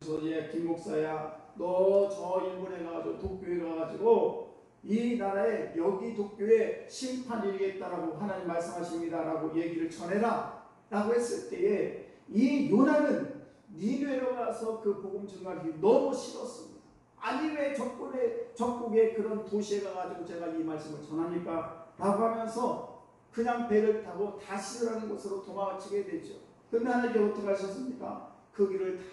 저야 김 목사야, 너 저 일본에 가가지고 도쿄에 가가지고 이 나라에 여기 도쿄에 심판이 일겠다라고 하나님 말씀하십니다라고 얘기를 전해라 라고 했을 때에 이 요나는 니느웨로 가서 그 복음 증거하기 너무 싫었습니다. 아니 왜 적국의 그런 도시에 가가지고 제가 이 말씀을 전합니까? 라고 하면서 그냥 배를 타고 다시라는 곳으로 도망치게 되죠. 그런데 하나님께 어떻게 하셨습니까? 그 길을 다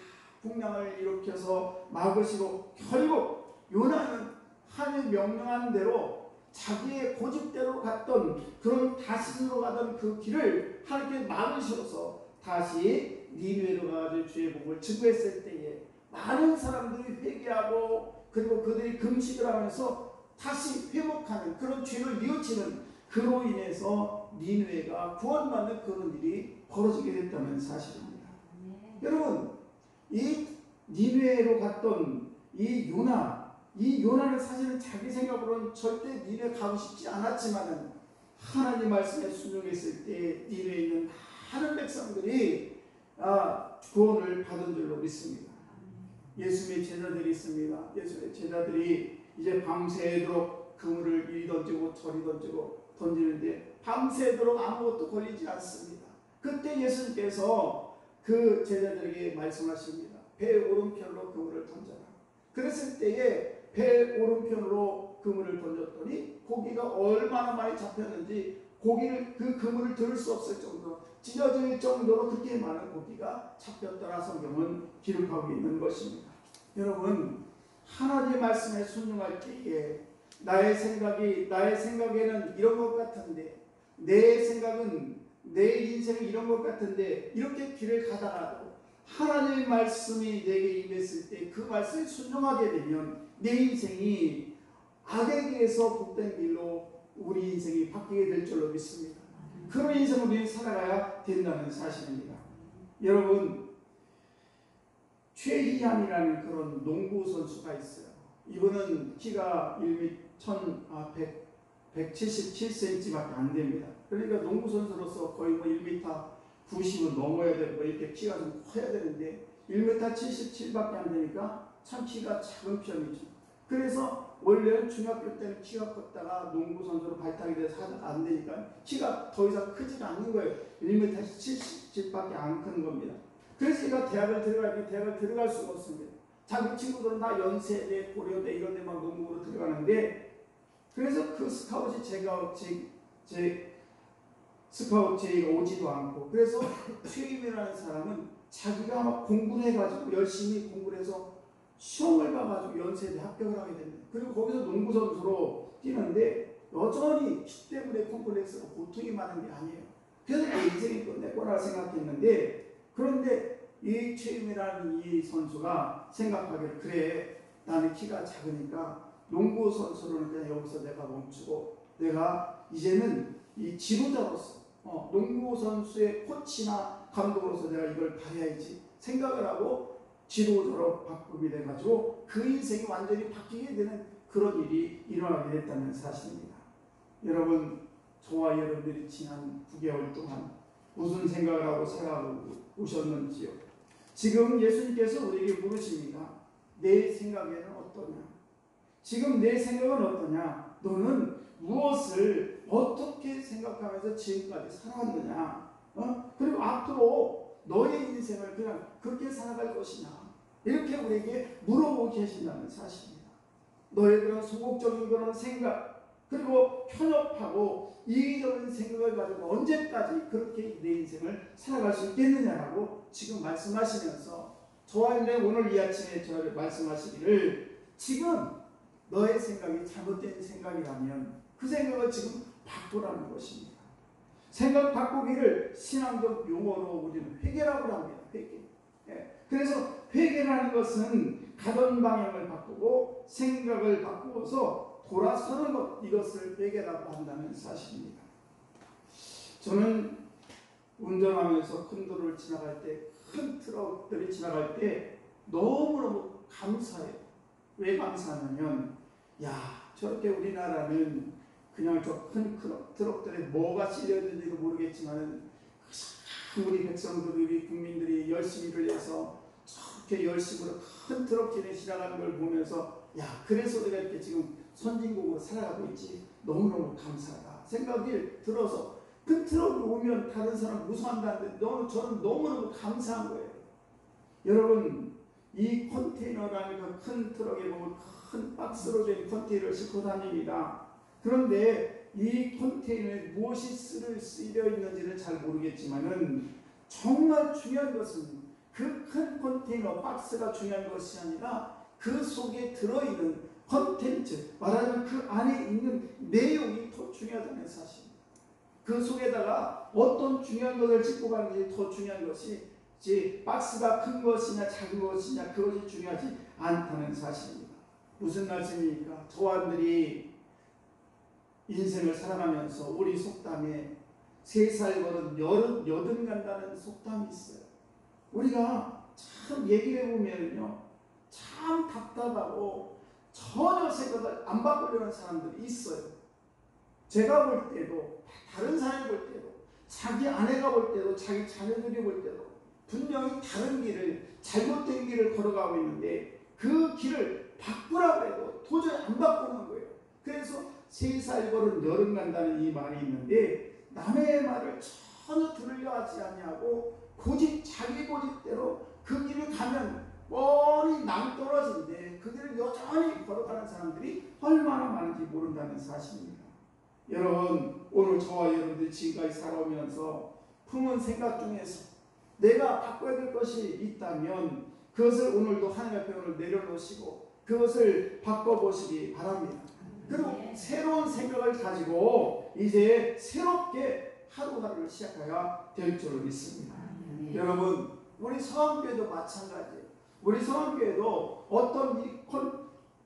풍랑을 일으켜서 막으시고 결국 요나는 하나님 명령한 대로 자기의 고집대로 갔던 그런 다시로 가던 그 길을 하나님께 막으셔서 다시 니느웨로 가가지고 주의 복음을 증거했을 때에 많은 사람들이 회개하고 그리고 그들이 금식을 하면서 다시 회복하는 그런 죄를 뉘우치는 그로 인해서 니느웨가 구원받는 그런 일이 벌어지게 됐다는 사실입니다. 여러분 이 니느웨로 갔던 이 요나는 사실은 자기 생각으로는 절대 니느웨 가고 싶지 않았지만은 하나님 말씀에 순종했을 때 니느웨에 있는 많은 백성들이 구원을 받은 줄로 믿습니다. 예수님의 제자들이 있습니다. 예수님의 제자들이 이제 밤새도록 그물을 이리 던지고 저리 던지는데 밤새도록 아무것도 걸리지 않습니다. 그때 예수님께서 그 제자들에게 말씀하십니다. 배 오른편으로 그물을 던져라. 그랬을 때에 배 오른편으로 그물을 던졌더니 고기가 얼마나 많이 잡혔는지 그 그물을 들을 수 없을 정도로 찢어질 정도로 그렇게 많은 고기가 잡혔더라 성경은 기록하고 있는 것입니다. 여러분 하나님의 말씀에 순종할 때에 나의 생각에는 이런 것 같은데 내 생각은 내 인생은 이런 것 같은데 이렇게 길을 가다가도 하나님의 말씀이 내게 임했을 때 그 말씀에 순종하게 되면 내 인생이 악에 의해서 복된 길로 우리 인생이 바뀌게 될 줄로 믿습니다. 그런 인생을 우리는 살아가야 된다는 사실입니다. 여러분 최희한이라는 그런 농구 선수가 있어요. 이분은 키가 177cm밖에 안 됩니다. 그러니까 농구 선수로서 거의 1m 90은 넘어야 되고 이렇게 키가 좀 커야 되는데 1m 77밖에 안 되니까 참 키가 작은 편이죠. 그래서 원래는 중학교 때는 키가 컸다가 농구 선수로 발탁이 돼서 하다가 안 되니까 키가 더 이상 크지가 않는 거예요. 1m 77밖에 안 큰 겁니다. 그래서 제가 대학을 들어갈 수가 없습니다. 자기 친구들은 다 연세대, 고려대 이런 데만 농구로 들어가는데 그래서 그 스카웃이 제 스카웃이 오지도 않고 그래서 최임이라는 사람은 자기가 막 공부를 해가지고 열심히 공부를 해서 시험을 봐가지고 연세대 합격을 하게 됩니다. 그리고 거기서 농구 선수로 뛰는데 여전히 키 때문에 콤플렉스가 고통이 많은 게 아니에요. 그래서 내 인생이 끝낼 거라 생각했는데 그런데 이 최임이라는 이 선수가 생각하기를 그래 나는 키가 작으니까 농구 선수로는 그냥 여기서 내가 멈추고 내가 이제는 이 지도자로서 농구 선수의 코치나 감독으로서 내가 이걸 발휘해야지 생각을 하고 지도자로 바꾸게 돼가지고 그 인생이 완전히 바뀌게 되는 그런 일이 일어나게 됐다는 사실입니다. 여러분 저와 여러분들이 지난 9개월 동안 무슨 생각을 하고 살아가고 오셨는지요. 지금 예수님께서 우리에게 물으십니다. 내 생각에는 어떠냐? 지금 내 생각은 어떠냐? 너는 무엇을 어떻게 생각하면서 지금까지 살아왔느냐? 그리고 앞으로 너의 인생을 그냥 그렇게 살아갈 것이냐? 이렇게 우리에게 물어보고 계신다는 사실입니다. 너의 그런 소극적인 그런 생각 그리고 편협하고 이기적인 생각을 가지고 언제까지 그렇게 내 인생을 살아갈 수 있겠느냐라고 지금 말씀하시면서 저와 오늘 이 아침에 저를 말씀하시기를 지금 너의 생각이 잘못된 생각이라면 그 생각을 지금 바꾸라는 것입니다. 생각 바꾸기를 신앙적 용어로 우리는 회개라고 합니다. 회개. 그래서 회개라는 것은 가던 방향을 바꾸고 생각을 바꾸어서 돌아서는 것, 이것을 회개라고 한다는 사실입니다. 저는 운전하면서 큰 도로를 지나갈 때, 큰 트럭들이 지나갈 때 너무너무 감사해요. 왜 감사하냐면 저렇게 우리나라는 그냥 저 큰 트럭들에 뭐가 실려있는지도 모르겠지만 우리 백성들이 우리 국민들이 열심히 일을 해서 그렇게 열심으로 큰 트럭길에 지나가는 걸 보면서 야, 그래서 내가 이렇게 지금 선진국으로 살아가고 있지. 너무너무 감사하다 생각이 들어서 그 트럭이 오면 다른 사람 무서워한다는데 저는 너무너무 감사한 거예요. 여러분, 이 컨테이너라는 그 큰 트럭에 보면 큰 박스로 된 컨테이너를 싣고 다닙니다. 그런데 이 컨테이너에 무엇이 쓰여 있는지는 잘 모르겠지만은 정말 중요한 것은 그 큰 컨테이너 박스가 중요한 것이 아니라 그 속에 들어있는 컨텐츠, 말하자면 그 안에 있는 내용이 더 중요하다는 사실입니다. 그 속에다가 어떤 중요한 것을 싣고 가는 게 더 중요한 것이 박스가 큰 것이냐 작은 것이냐 그것이 중요하지 않다는 사실입니다. 무슨 말씀입니까? 저와들이 인생을 살아가면서 우리 속담에 3살 버릇 여든 간다는 속담이 있어요. 우리가 참 얘기를 해보면요, 참 답답하고 전혀 생각을 안 바꾸려는 사람들이 있어요. 제가 볼 때도, 다른 사람이 볼 때도, 자기 아내가 볼 때도, 자기 자녀들이 볼 때도 분명히 다른 길을, 잘못된 길을 걸어가고 있는데 그 길을 바꾸라고 해도 도저히 안 바꾸는 거예요. 그래서 3살 버릇 여름 간다는 이 말이 있는데 남의 말을 전혀 들으려 하지 않냐고 자기 고집대로 그 길을 가면 뻔히 낭떠러진데 그 길을 여전히 걸어가는 사람들이 얼마나 많은지 모른다는 사실입니다. 여러분, 오늘 저와 여러분들이 지금까지 살아오면서 품은 생각 중에서 내가 바꿔야 될 것이 있다면 그것을 오늘도 하나님 앞에 오늘 내려놓으시고 그것을 바꿔보시기 바랍니다. 그리고 새로운 생각을 가지고 이제 새롭게 하루하루를 시작해야 될 줄 믿습니다. 여러분, 우리 서원교회도 마찬가지예요. 우리 서원교회도 어떤 이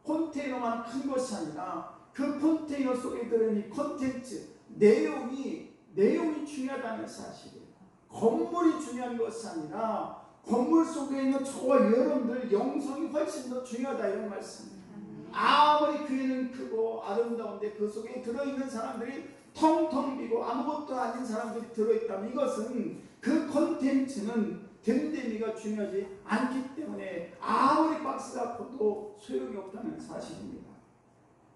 컨테이너만 큰 것이 아니라 그 컨테이너 속에 들어있는 이 컨텐츠, 내용이 중요하다는 사실이에요. 건물이 중요한 것이 아니라 건물 속에 있는 저와 여러분들 영성이 훨씬 더 중요하다 이런 말씀입니다. 아무리 교회는 크고 아름다운데 그 속에 들어있는 사람들이 텅텅 비고 아무것도 아닌 사람들이 들어있다면 이것은 그 컨텐츠는 됨됨이가 중요하지 않기 때문에 아무리 박스가 커도 소용이 없다는 사실입니다.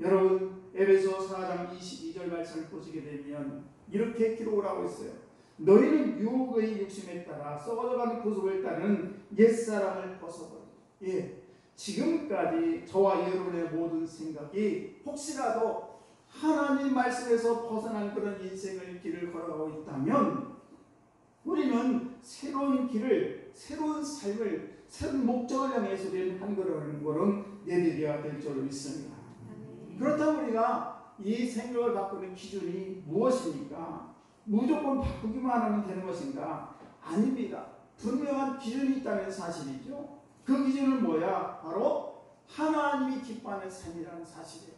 여러분, 에베소 4장 22절 말씀을 보시게 되면 이렇게 기록을 하고 있어요. 너희는 유혹의 욕심에 따라 썩어져가는 구속을 따르는 옛사람을 벗어버리고. 지금까지 저와 여러분의 모든 생각이 혹시라도 하나님 말씀에서 벗어난 그런 인생의 길을 걸어가고 있다면 우리는 새로운 길을, 새로운 삶을, 새로운 목적을 향해서 한 걸음 내디뎌야 될 줄 믿습니다. 그렇다면 우리가 이 생각을 바꾸는 기준이 무엇입니까? 무조건 바꾸기만 하면 되는 것인가? 아닙니다. 분명한 기준이 있다는 사실이죠. 그 기준은 뭐야? 바로 하나님이 기뻐하는 삶이라는 사실이에요.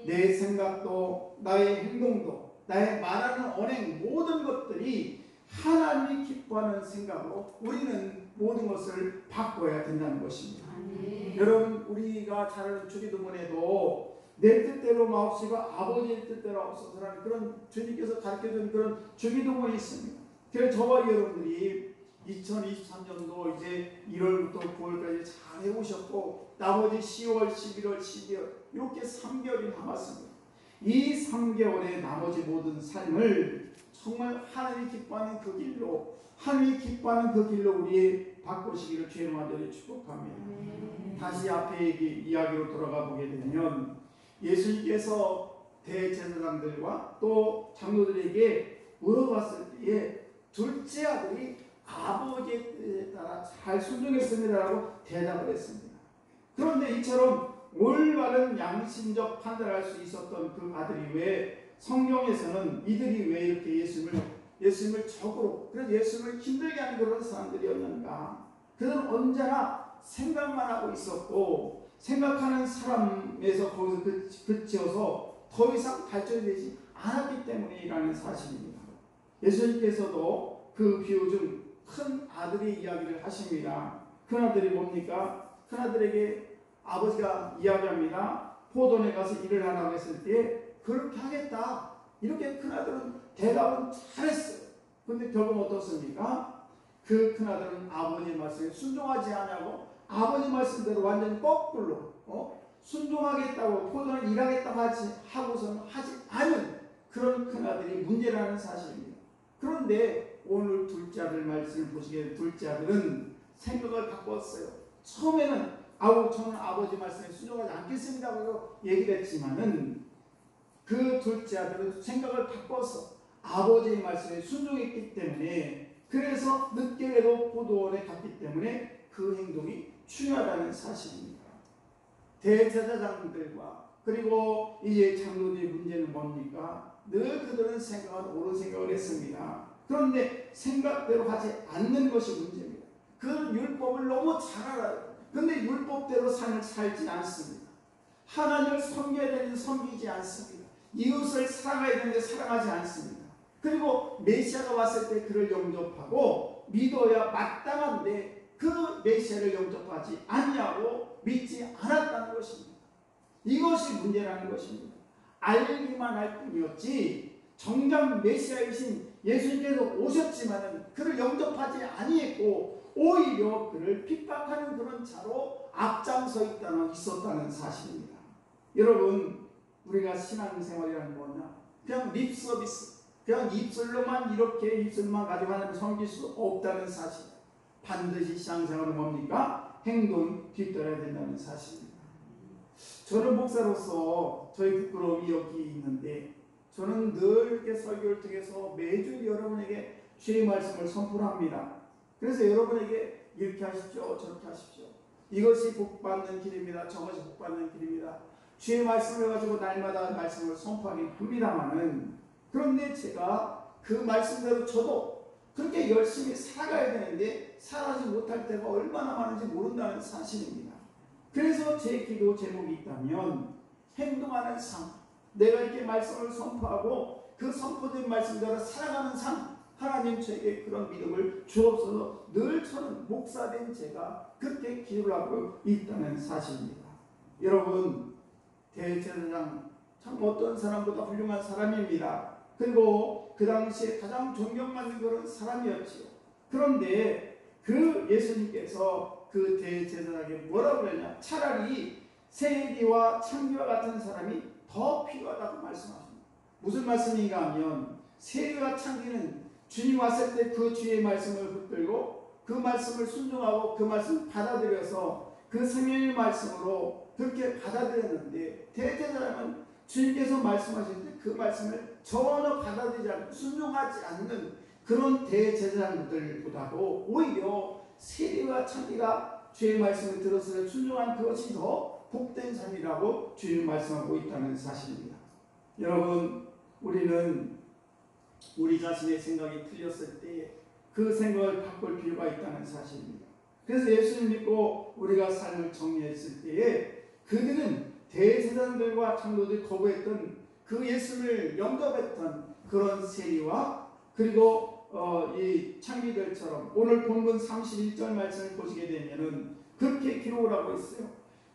내 생각도, 나의 행동도, 나의 말하는 언행, 모든 것들이 하나님이 기뻐하는 생각으로 우리는 모든 것을 바꿔야 된다는 것입니다. 여러분, 우리가 잘 아는 주기도문에도 내 뜻대로 마옵시고 아버지의 뜻대로 하옵소서라는 그런 주님께서 가르쳐준 그런 주기도문이 있습니다. 그래서 저와 여러분들이 2023년도 이제 1월부터 9월까지 잘 해오셨고 나머지 10월, 11월, 12월 이렇게 3개월이 남았습니다. 이 3개월의 나머지 모든 삶을 정말 하나님이 기뻐하는 그 길로, 하나님이 기뻐하는 그 길로 우리 바꾸시기를 주의 이름으로 축복합니다. 다시 앞에 이야기로 돌아가 보게 되면 예수님께서 대제사장들과 또 장로들에게 물어봤을 때에 둘째 아들이 아버지의 뜻에 따라 잘 순종했습니다라고 대답을 했습니다. 그런데 이처럼 올바른 양심적 판단을 할 수 있었던 그 아들이 왜 성경에서는 이들이 왜 이렇게 예수님을 적으로, 그래서 예수님을 힘들게 하는 그런 사람들이었는가? 그들은 언제나 생각만 하고 있었고 생각하는 사람에서 거기서 그치어서 더 이상 발전되지 않았기 때문이라는 사실입니다. 예수님께서도 그 비유 중 큰 아들의 이야기를 하십니다. 큰 아들이 뭡니까? 큰 아들에게 아버지가 이야기합니다. 포도원에 가서 일을 하라고 했을 때 그렇게 하겠다. 이렇게 큰 아들은 대답은 잘했어요. 그런데 결국 어떻습니까? 그 큰 아들은 아버지의 말씀에 순종하지 않냐고 아버지 말씀대로 완전히 거꾸로 순종하겠다고 포도는 일하겠다고 하고서는 하지 않은 그런 큰아들이 문제라는 사실입니다. 그런데 오늘 둘째 아들 말씀을 보시게 되면 둘째 아들은 생각을 바꿨어요. 처음에는 저는 아버지 말씀에 순종하지 않겠습니다고 얘기를 했지만은 그 둘째 아들은 생각을 바꿔서 아버지의 말씀에 순종했기 때문에, 그래서 늦게라도 포도원에 갔기 때문에 그 행동이 중요하다는 사실입니다. 대제사장들과 그리고 이제 장로들의 문제는 뭡니까? 늘 그들은 옳은 생각을 했습니다. 그런데 생각대로 하지 않는 것이 문제입니다. 그 율법을 너무 잘 알아요. 그런데 율법대로 삶을 살지 않습니다. 하나님을 섬겨야 되는데 섬기지 않습니다. 이웃을 사랑해야 되는데 사랑하지 않습니다. 그리고 메시아가 왔을 때 그를 영접하고 믿어야 마땅한데 그 메시아를 영접하지 않냐고 믿지 않았다는 것입니다. 이것이 문제라는 것입니다. 알기만 할 뿐이었지 정작 메시아이신 예수님께서 오셨지만 그를 영접하지 아니했고 오히려 그를 핍박하는 그런 자로 앞장서 있었다는 사실입니다. 여러분, 우리가 신앙생활이라는 뭐냐? 그냥 립서비스, 그냥 입술로만 이렇게 입술만 가지고 하나님을 섬길 수 없다는 사실. 반드시 신앙생활은 뭡니까? 행동 뒤따라야 된다는 사실입니다. 저는 목사로서 저희 부끄러움이 여기 있는데, 저는 늘 이렇게 설교를 통해서 매주 여러분에게 주의 말씀을 선포합니다. 그래서 여러분에게 이렇게 하십시오, 저렇게 하십시오. 이것이 복받는 길입니다. 저것이 복받는 길입니다. 주의 말씀을 가지고 날마다 말씀을 선포하긴 합니다만은, 그런데 제가 그 말씀대로 저도 그렇게 열심히 살아가야 되는데 살아가지 못할 때가 얼마나 많은지 모른다는 사실입니다. 그래서 제 기도 제목이 있다면 행동하는 삶, 내가 이렇게 말씀을 선포하고 그 선포된 말씀대로 살아가는 삶, 하나님 저에게 그런 믿음을 주옵소서. 늘 저는 목사된 제가 그렇게 기도를 하고 있다는 사실입니다. 여러분, 대제사장 참 어떤 사람보다 훌륭한 사람입니다. 그리고 그 당시에 가장 존경받는 그런 사람이었지요. 그런데 그 예수님께서 그 대제사장에게 뭐라고 그러냐? 차라리 세리와 창기와 같은 사람이 더 필요하다고 말씀하십니다. 무슨 말씀인가 하면, 세리와 창기는 주님 왔을 때 그 주의 말씀을 붙들고 그 말씀을 순종하고 그 말씀을 받아들여서 그 생명의 말씀으로 그렇게 받아들였는데, 대제사장은 주님께서 말씀하실 때 그 말씀을 전혀 받아들이지 않고 순종하지 않는 그런 대제사장들보다도 오히려 세리와 창기가 주의 말씀을 들었을 때 순종한 그것이 더 복된 삶이라고 주님 말씀하고 있다는 사실입니다. 여러분, 우리는 우리 자신의 생각이 틀렸을 때 그 생각을 바꿀 필요가 있다는 사실입니다. 그래서 예수님 믿고 우리가 삶을 정리했을 때에 그들은 대제사장들과 장로들이 거부했던 그 예수를 영접했던 그런 세리와 그리고 이 창기들처럼 오늘 본문 31절 말씀을 보시게 되면은 그렇게 기록을 하고 있어요.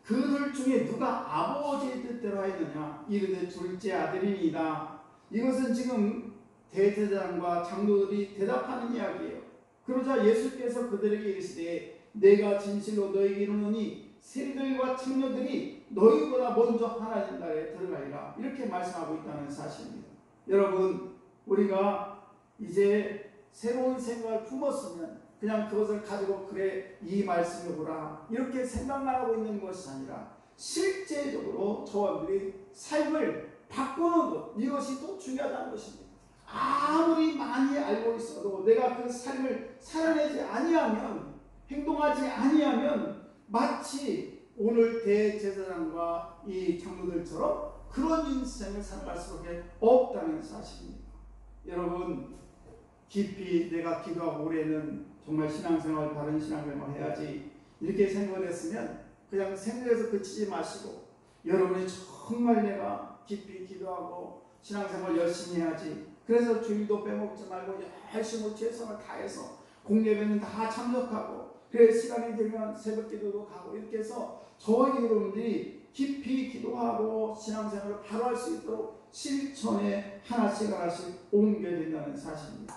그들 중에 누가 아버지의 뜻대로 하였느냐? 이르되 둘째 아들이니이다. 이것은 지금 대제사장과 장로들이 대답하는 이야기예요. 그러자 예수께서 그들에게 이르시되 내가 진실로 너희에게 이르노니 세리들과 창녀들이 너희보다 먼저 하나님 나라에 들어가리라. 이렇게 말씀하고 있다는 사실입니다. 여러분, 우리가 이제 새로운 생각을 품었으면 그냥 그것을 가지고 그래 이 말씀을 보라 이렇게 생각만 하고 있는 것이 아니라 실제적으로 저와들이 삶을 바꾸는 것, 이것이 또 중요하다는 것입니다. 아무리 많이 알고 있어도 내가 그 삶을 살아내지 아니하면, 행동하지 아니하면 마치 오늘 대제사장과 이 장로들처럼 그런 인생을 살아갈 수밖에 없다는 사실입니다. 여러분, 깊이 내가 기도하고 올해는 정말 신앙생활, 바른 신앙생활 해야지 이렇게 생각을 했으면 그냥 생각해서 그치지 마시고, 여러분이 정말 내가 깊이 기도하고 신앙생활 열심히 해야지, 그래서 주일도 빼먹지 말고 열심히 최선을 다해서 공예배는 다 참석하고, 그래 시간이 되면 새벽기도도 가고, 이렇게 해서 저희 여러분들이 깊이 기도하고 신앙생활을 바로 할 수 있도록 실천에 하나씩 옮겨야 된다는 사실입니다.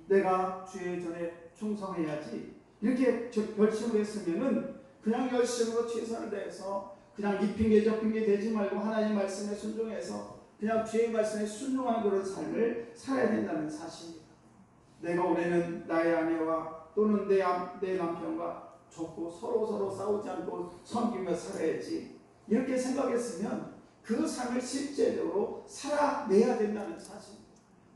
내가 주의 전에 충성해야지 이렇게 결심을 했으면은 그냥 열심으로 최선을 다해서 그냥 이 핑계 저 핑계 대지 말고 하나님 말씀에 순종해서 그냥 주의 말씀에 순종하는 그런 삶을 살아야 된다는 사실입니다. 내가 올해는 나의 아내와 또는 내 남편과 좋고 서로 싸우지 않고 섬기며 살아야지, 이렇게 생각했으면 그 삶을 실제적으로 살아내야 된다는 사실입니다.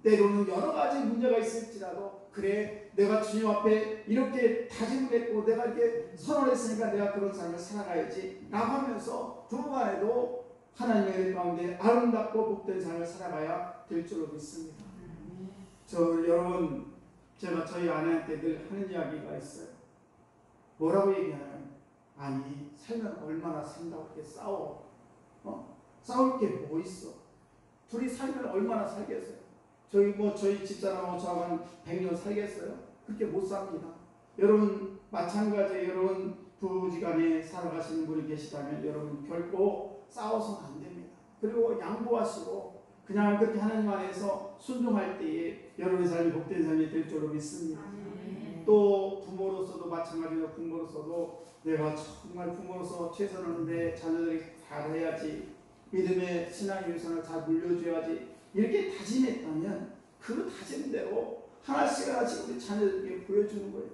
때로는 여러 가지 문제가 있을지라도 그래 내가 주님 앞에 이렇게 다짐을 했고 내가 이렇게 선언했으니까 내가 그런 삶을 살아가야지 나가면서 부부간에도 하나님의 은혜 가운데 아름답고 복된 삶을 살아가야 될 줄로 믿습니다. 여러분, 제가 저희 아내한테 늘 하는 이야기가 있어요. 뭐라고 얘기하냐면, 아니 살면 얼마나 산다고 이렇게 싸워? 싸울 게 뭐 있어? 둘이 살면 얼마나 살겠어요? 저희 집사람하고 저하고 한 100년 살겠어요? 그렇게 못 삽니다. 여러분 마찬가지에 여러분 부부지간에 살아가시는 분이 계시다면 여러분 결코 싸워서는 안 됩니다. 그리고 양보하시고 그냥 그렇게 하나님 안에서 순종할 때에 여러분의 삶이 복된 삶이 될 줄로 믿습니다. 또 부모로서도 마찬가지로 부모로서도 내가 정말 부모로서 최선을 하는데 자녀들이 잘해야지, 믿음의 신앙의 유산을 잘 물려줘야지, 이렇게 다짐했다면 그 다짐대로 하나씩 우리 자녀들에게 보여주는 거예요.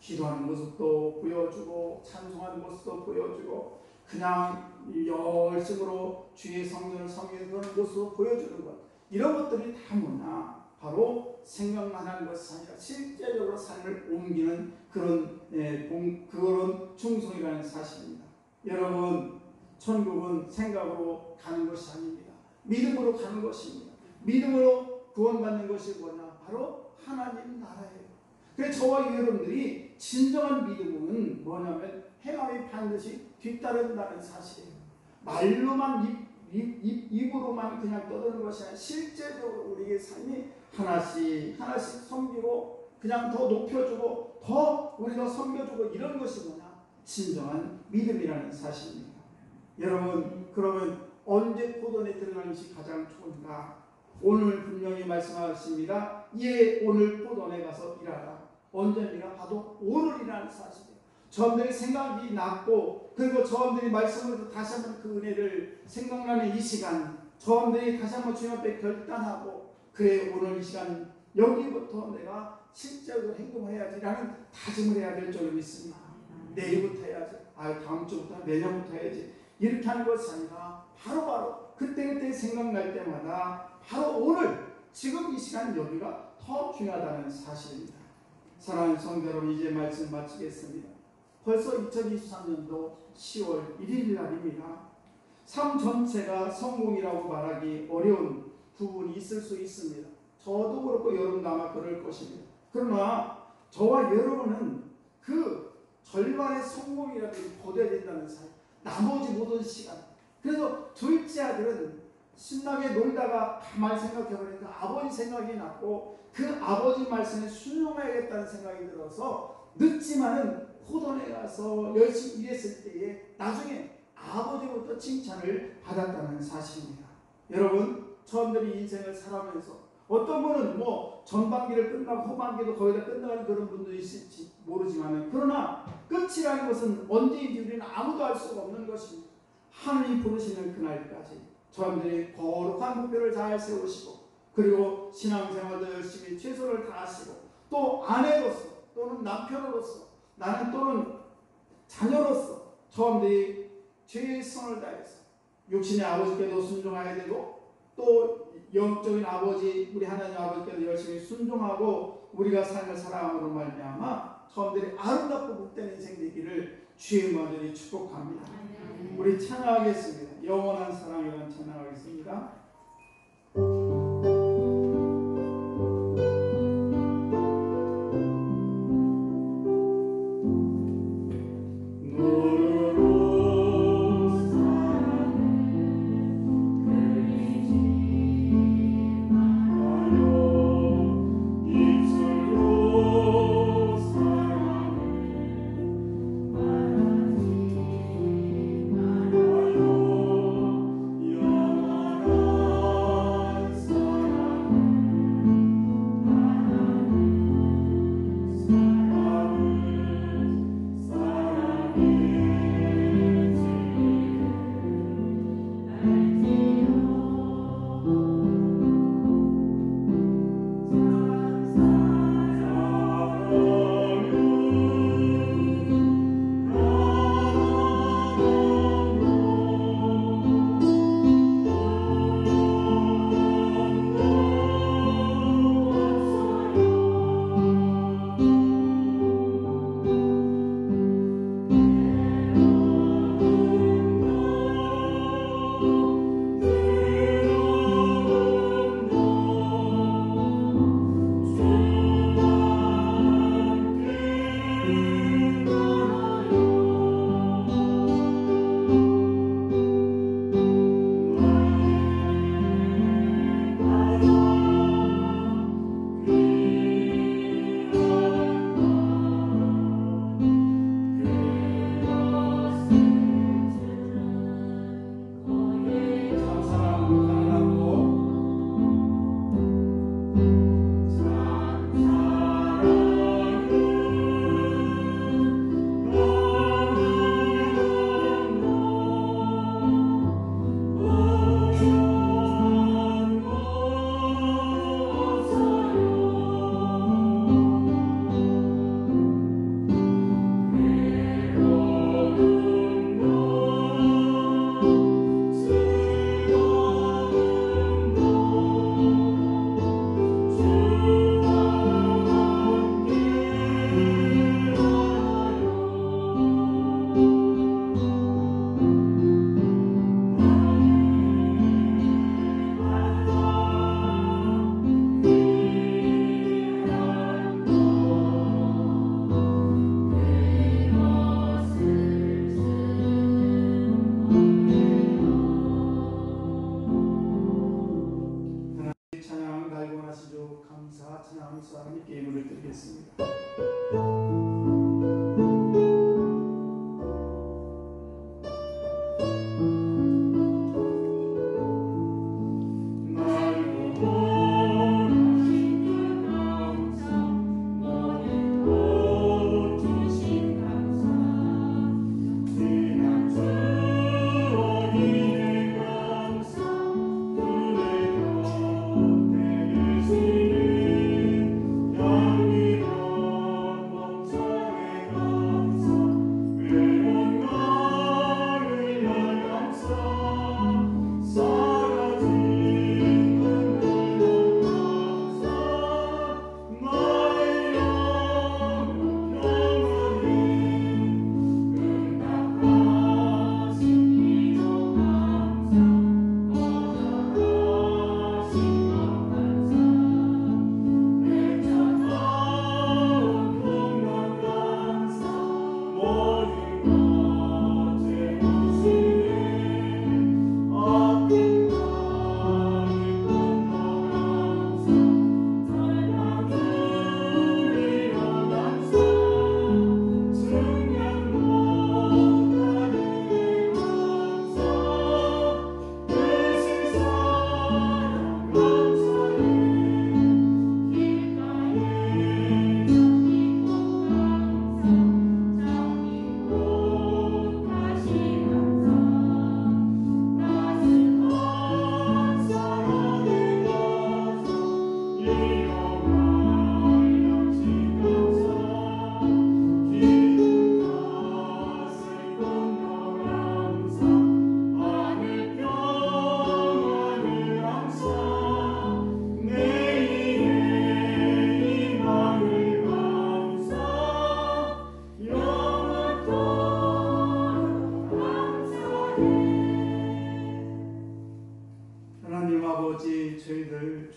기도하는 모습도 보여주고 찬송하는 모습도 보여주고 그냥 열심으로 주의 성령을 섬기는 그런 모습을 보여주는 것, 이런 것들이 다 뭐냐, 바로 생각만 하는 것이 아니라 실제적으로 삶을 옮기는 그런 충성이라는 사실입니다. 여러분, 천국은 생각으로 가는 것이 아닙니다. 믿음으로 가는 것입니다. 믿음으로 구원받는 것이 뭐냐, 바로 하나님 나라예요. 그래서 저와 여러분들이 진정한 믿음은 뭐냐면 행함이 반드시 뒤따른다는 사실이에요. 말로만 입으로만 그냥 떠드는 것이 아니라 실제적으로 우리의 삶이 하나씩 섬기고 그냥 더 높여주고 더 우리가 섬겨주고, 이런 것이 뭐냐, 진정한 믿음이라는 사실입니다. 여러분, 그러면 언제 포도원에 들어가는 것이 가장 좋은가? 오늘 분명히 말씀하십니다. 예, 오늘 포도원에 가서 일하라. 언제입니까? 바로 오늘이라는 사실이에요. 저분들의 생각이 낮고, 그리고 저분들이 말씀을 다시 한번 그 은혜를 생각나는 이 시간, 저분들이 다시 한번 주님 앞에 결단하고, 그래 오늘 이 시간 여기부터 내가 실제로 행동을 해야지라는 다짐을 해야 될 줄로 믿습니다. 내일부터 해야지, 다음 주부터, 내년부터 해야지, 이렇게 하는 것이 아니라 바로바로 그때 생각날 때마다 바로 오늘 지금 이 시간 여기가 더 중요하다는 사실입니다. 사랑하는 성도 여러분, 이제 말씀 마치겠습니다. 벌써 2023년도 10월 1일 날입니다. 삶 전체가 성공이라고 말하기 어려운 부분이 있을 수 있습니다. 저도 그렇고 여러분도 아마 그럴 것입니다. 그러나 저와 여러분은 그 절반의 성공이라도 거둬야 된다는 사실, 나머지 모든 시간. 그래서 둘째 아들은 신나게 놀다가 가만히 생각해보니까 아버지 생각이 났고 그 아버지 말씀에 순종해야겠다는 생각이 들어서 늦지만은 포도원에 가서 열심히 일했을 때에 나중에 아버지부터 칭찬을 받았다는 사실입니다. 여러분, 저분들이 인생을 살아가면서 어떤 분은 뭐 전반기를 끝나고 후반기도 거의 다 끝나가는 그런 분도 있을지 모르지만, 그러나 끝이라는 것은 언제인지 우리는 아무도 알 수가 없는 것입니다. 하나님 부르시는 그날까지 저분들이 거룩한 목표를 잘 세우시고, 그리고 신앙생활도 열심히 최선을 다하시고, 또 아내로서 또는 남편으로서 나는 또는 자녀로서 저분들이 최선을 다해서 육신의 아버지께도 순종해야 되고, 또 영적인 아버지 우리 하나님 아버지께도 열심히 순종하고 우리가 삶을 살아감으로 말미암아 저분들이 아름답고 복된 인생 되기를 주의 이름으로 축복합니다. 우리 찬양하겠습니다. 영원한 사랑이라는 찬양하겠습니다. 영원한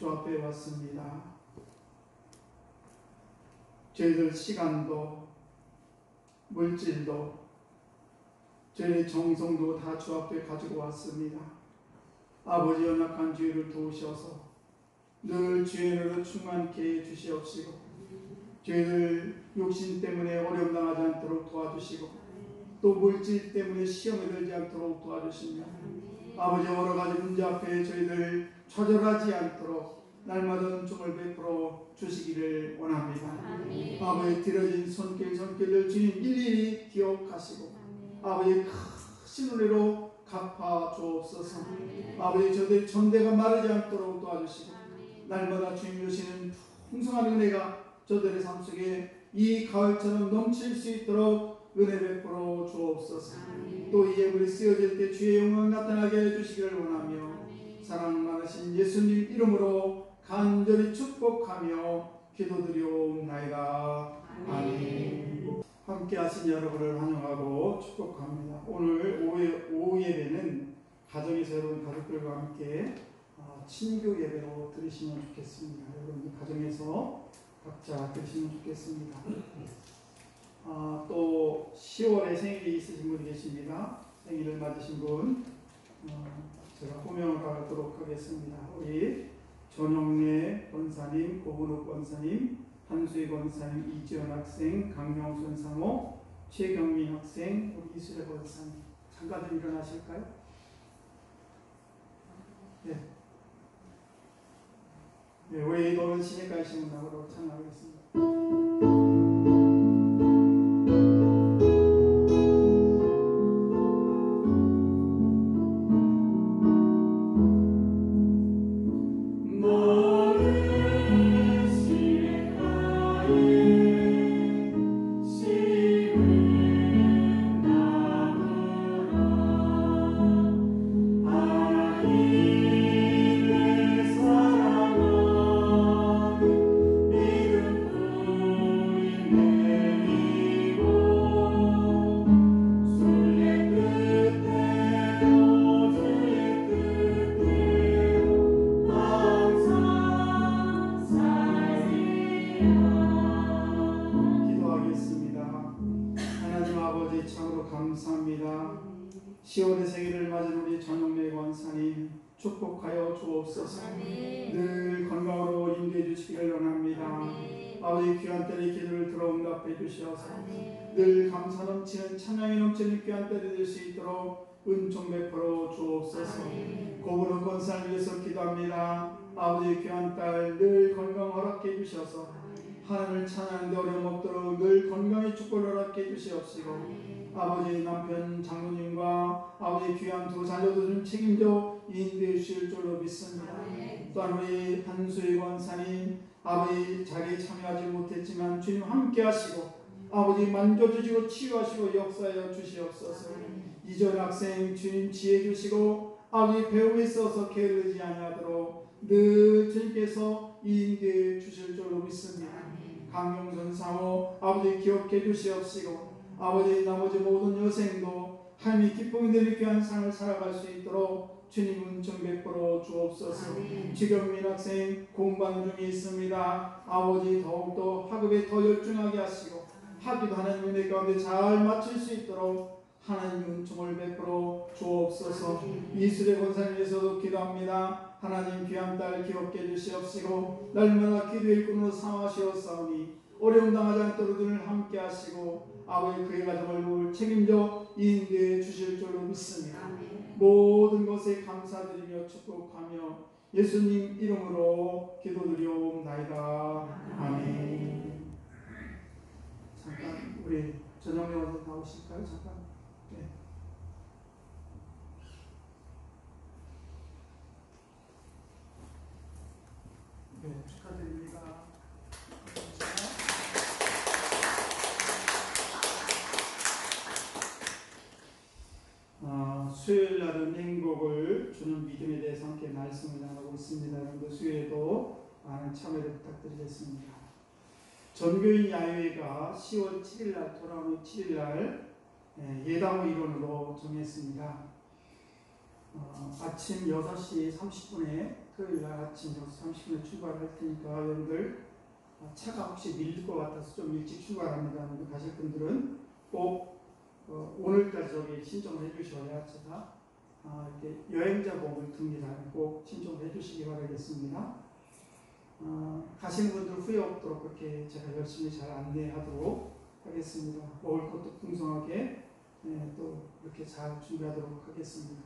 주 앞에 왔습니다. 저희들 시간도 물질도 저희의 정성도 다 주 앞에 가지고 왔습니다. 아버지 연약한 저희를 도우셔서 늘 주의 은혜로 충만케 해주시옵시고 저희들 욕심 때문에 어려움 당하지 않도록 도와주시고 또 물질 때문에 시험에 들지 않도록 도와주시며 아버지 여러 가지 문제 앞에 저희들 좌절하지 않도록 날마다 은총을 베풀어 주시기를 원합니다. 아버지 드려진 손길을 주님 일일이 기억하시고 아버지 크신 은혜로 갚아 주옵소서. 아버지 저들 전대가 마르지 않도록 도와주시고 날마다 주님 주시는 풍성한 은혜가 저들의 삶 속에 이 가을처럼 넘칠 수 있도록 은혜 베풀어 주옵소서. 또 이 예물이 쓰여질 때 주의 영광 나타나게 해주시기를 원하며 사랑 많으신 예수님 이름으로 간절히 축복하며 기도드리옵나이다. 아멘. 함께 하신 여러분을 환영하고 축복합니다. 오늘 오후 예배는 가정에서 여러분 가족들과 함께 친교 예배로 드리시면 좋겠습니다. 여러분 가정에서 각자 드리시면 좋겠습니다. 또 10월에 생일이 있으신 분이 계십니다. 생일을 맞으신 분 제가 호명을 하도록 하겠습니다. 우리 전용래 권사님, 고은욱 권사님, 한수희 권사님, 이지연 학생, 강명순 사모, 최경민 학생, 우리 이수래 권사님 잠깐 좀 일어나실까요? 네. 네, 우리 노은 신예가의 신문나무로 찬양하겠습니다. 감사합니다. 10월의 생일을 맞은 우리 전용래 권사님 축복하여 주옵소서. 늘 건강으로 인도해 주시기를 원합니다. 아버지 귀한 때의 기도를 들어 응답해 주시어서 늘 감사 넘치는 찬양이 넘치는 귀한 때를 될 수 있도록 은총 베풀어 주옵소서. 고은욱 권사를 위해서 기도합니다. 아버지 귀한 딸 늘 건강 허락해 주셔서 하나님을 찬양하는데 어려움 없도록 늘 건강의 축복을 허락해 주시옵시고 아버지 남편 장로님과 아버지 귀한 두 자녀도 좀 책임져 인도해 주실 줄로 믿습니다. 또한 우리 한수희 권사님 아버지 자리에 참여하지 못했지만 주님 함께 하시고 아버지 만져주시고 치유하시고 역사하여 주시옵소서. 이전 학생 주님 지혜 주시고 아버지 배움에 있어서 게으르지 아니하도록 늘 주님께서 인도해 주실 줄로 믿습니다. 강용선 사모 아버지 기억해 주시옵시고 아버지 나머지 모든 여생도 하나님이 기쁨이 되는 귀한 삶을 살아갈 수 있도록 주님 은총 베풀어 주옵소서. 지경민 학생 공부하는 중에 있습니다. 아버지 더욱더 학업에 더 열중하게 하시고 학위도 하나님 은혜 가운데 잘 마칠 수 있도록 하나님 은총을 베풀어 주옵소서. 이수래 권사님 위해서도 기도합니다. 하나님 귀한 딸 기억해 주시옵시고 날마다 기도의 일꾼으로 삼으시옵사오니 어려움 당하지 않도록 늘 함께 하시고 아버지 그의 가정을 책임져 인도해 주실 줄로 믿습니다. 모든 것에 감사드리며 축복하며 예수님 이름으로 기도드리옵나이다. 아멘. 잠깐 우리 전영래 원사 나오실까요? 잠깐. 네. 네, 축하드립니다. 수요일 날은 행복을 주는 믿음에 대해서 함께 말씀을 나누고 있습니다. 여러분들 수요일에도 많은 참여를 부탁드리겠습니다. 전교인 야유회가 10월 7일 날 돌아오는 7일 날 예당호 일원으로 정했습니다. 아침 6시 30분에 토요일 날 아침 6시 30분에 출발할 테니까 여러분들 차가 혹시 밀릴 것 같아서 좀 일찍 출발합니다. 가실 분들은 꼭 오늘까지 저기 신청을 해주셔야 제가 이렇게 여행자 보험을 듭니다. 꼭 신청을 해주시기 바라겠습니다. 가시는 분들 후회 없도록 그렇게 제가 열심히 잘 안내하도록 하겠습니다. 먹을 것도 풍성하게 또 이렇게 잘 준비하도록 하겠습니다.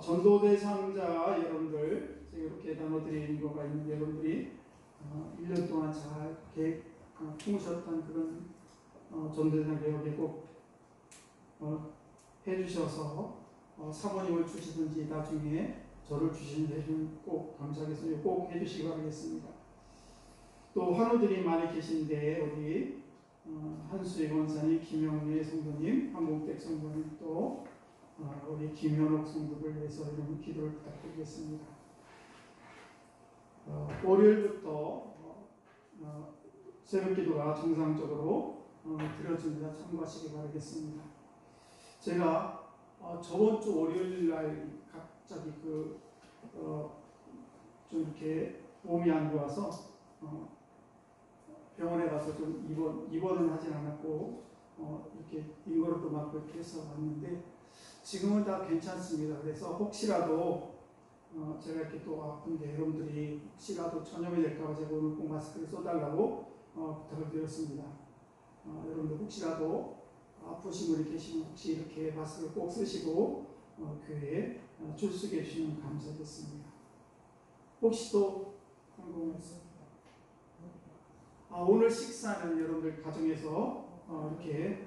전도 대상자 여러분들 제가 이렇게 나눠드리는 거가 있는데 여러분들이 1년 동안 잘 품으셨던 그런 전도 대상자 여기 꼭 해주셔서 사모님을 주시든지 나중에 저를 주시면 꼭 감사하겠습니다. 꼭 해주시기 바라겠습니다. 또 환우들이 많이 계신데 우리 한수희 원사님, 김영래 성도님, 한봉택 성도님 또 우리 김현옥 성도를 위해서 이런 기도를 부탁드리겠습니다. 월요일부터 새벽기도가 정상적으로 드려집니다. 참고하시기 바라겠습니다. 제가 저번 주 월요일 날 갑자기 좀 이렇게 몸이 안 좋아서 병원에 가서 좀 입원은 하진 않았고 이렇게 인거로도 막 그렇게 해서 왔는데 지금은 다 괜찮습니다. 그래서 혹시라도 제가 이렇게 또 아픈데 여러분들이 혹시라도 전염이 될까봐 제가 오늘 꼭 마스크를 써달라고 부탁을 드렸습니다. 여러분들 혹시라도 아프신 분이 계시면 혹시 이렇게 마스크를 꼭 쓰시고 교회에 출석해 주시면 감사하겠습니다. 혹시 또 궁금했어요? 오늘 식사는 여러분들 가정에서 이렇게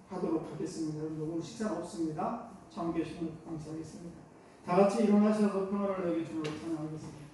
하도록 하겠습니다. 여러분들 오늘 식사는 없습니다. 참고 계시면 감사하겠습니다. 다 같이 일어나셔서 평화를 여기 주로 찬양하겠습니다.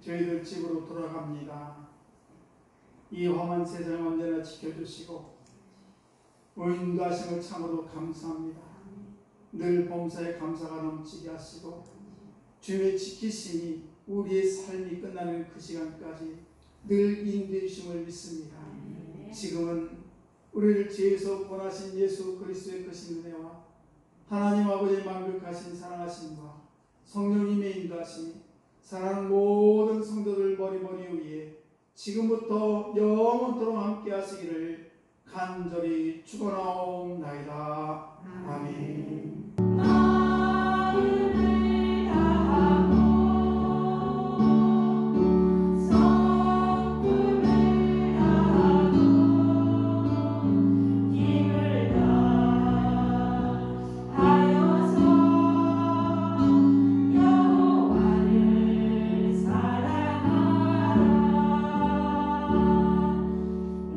저희들 집으로 돌아갑니다. 이 험한 세상 언제나 지켜주시고 인도하심을 참으로 감사합니다. 늘 범사에 감사가 넘치게 하시고 주님의 지키심이 우리의 삶이 끝나는 그 시간까지 늘 인도해 주심을 믿습니다. 지금은 우리를 죄에서 구원하신 예수 그리스도의 크신 은혜와 하나님 아버지의 만극하신 사랑하심과 성령님의 인도하심이 사랑하는 모든 성도들 머리머리 위에 지금부터 영원토록 함께 하시기를 간절히 축원하옵나이다. 아멘.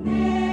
내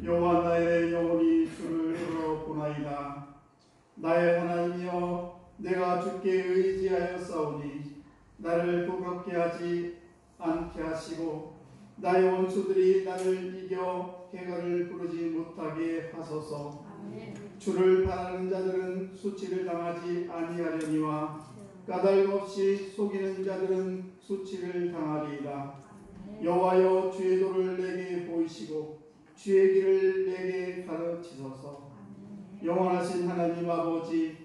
여호와 나의 영혼이 주를 부르보나이다. 나의 하나님이여, 내가 주께 의지하여 싸우니 나를 부끄럽게 하지 않게 하시고 나의 원수들이 나를 이겨 해가를 부르지 못하게 하소서. 주를 바라는 자들은 수치를 당하지 아니하려니와 까닭 없이 속이는 자들은 수치를 당하리이다. 여호와여, 주의 도를 내게 보이시고 주의 길을 내게 가르치소서. 영원하신 하나님 아버지,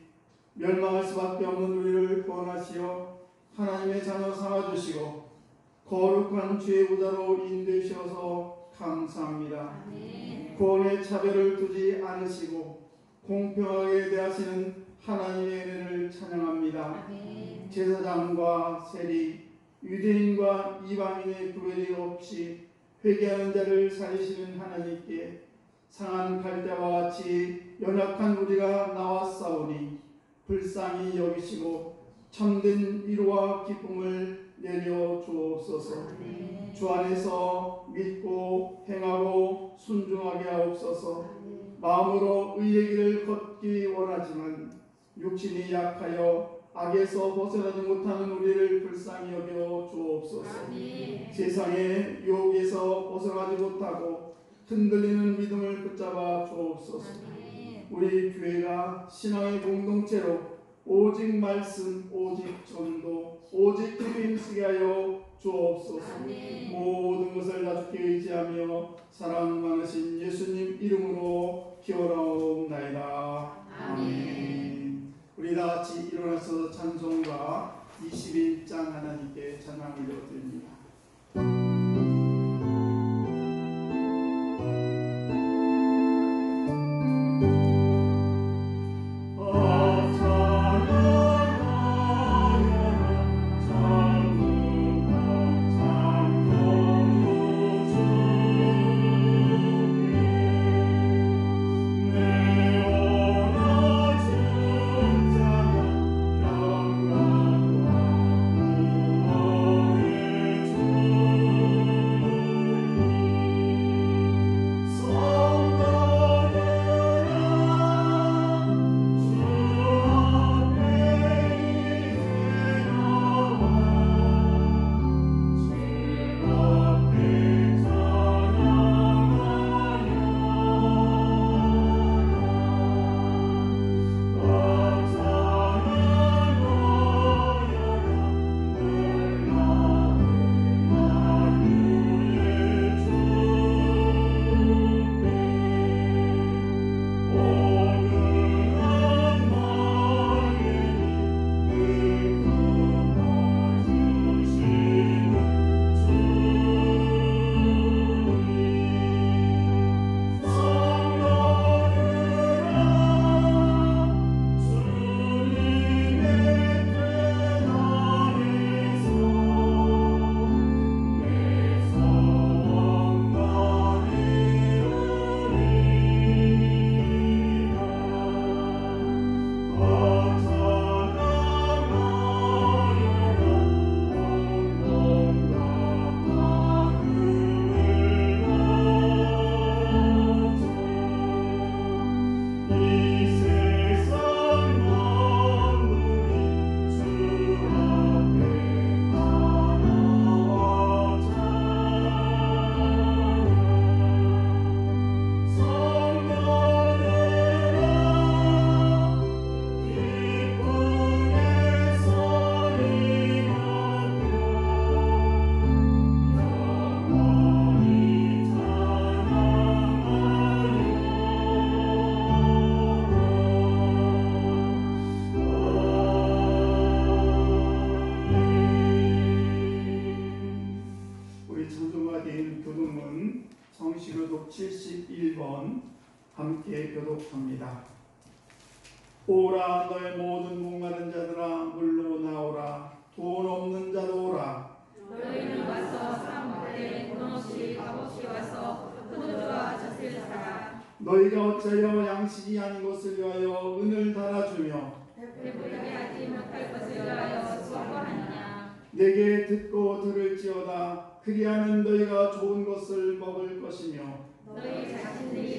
멸망할 수밖에 없는 우리를 구원하시어 하나님의 자녀 삼아주시고 거룩한 주의 보좌로 인도하셔서 감사합니다. 구원의 차별을 두지 않으시고 공평하게 대하시는 하나님의 은혜를 찬양합니다. 제사장과 세리, 유대인과 이방인의 구별이 없이 회개하는 자를 살리시는 하나님께 상한 갈대와 같이 연약한 우리가 나왔사오니 불쌍히 여기시고 참된 위로와 기쁨을 내려 주옵소서. 주 안에서 믿고 행하고 순종하게 하옵소서. 마음으로 의의 길을 걷기 원하지만 육신이 약하여 악에서 벗어나지 못하는 우리를 불쌍히 여겨 주옵소서. 세상의 유혹에서 벗어나지 못하고 흔들리는 믿음을 붙잡아 주옵소서. 우리 교회가 신앙의 공동체로 오직 말씀, 오직 전도, 오직 기도 힘쓰게 하여 주옵소서. 모든 것을 다 주께 의지하며 사랑 많으신 예수님 이름으로 기원하옵나이다. 아멘. 우리 다 같이 일어나서 찬송가 21장 하나님께 찬양 올려드립니다. 성시교독 71번 함께 교독합니다. 오라 너의 모든 목마른 자들아 물로 나오라. 돈 없는 자도 오라. 너희는 와서 산 먹되 돈 없이 값 없이 와서 포도주와 젖을 사라. 너희가 어찌하여 양식이 아닌 것을 위하여 은을 달아주며 배부르게 하지 못할 것을 위하여 수고하느냐. 내게 듣고 들을지어다. 그리하면 너희가 좋은 것을 먹을 것이며 너희 자신들이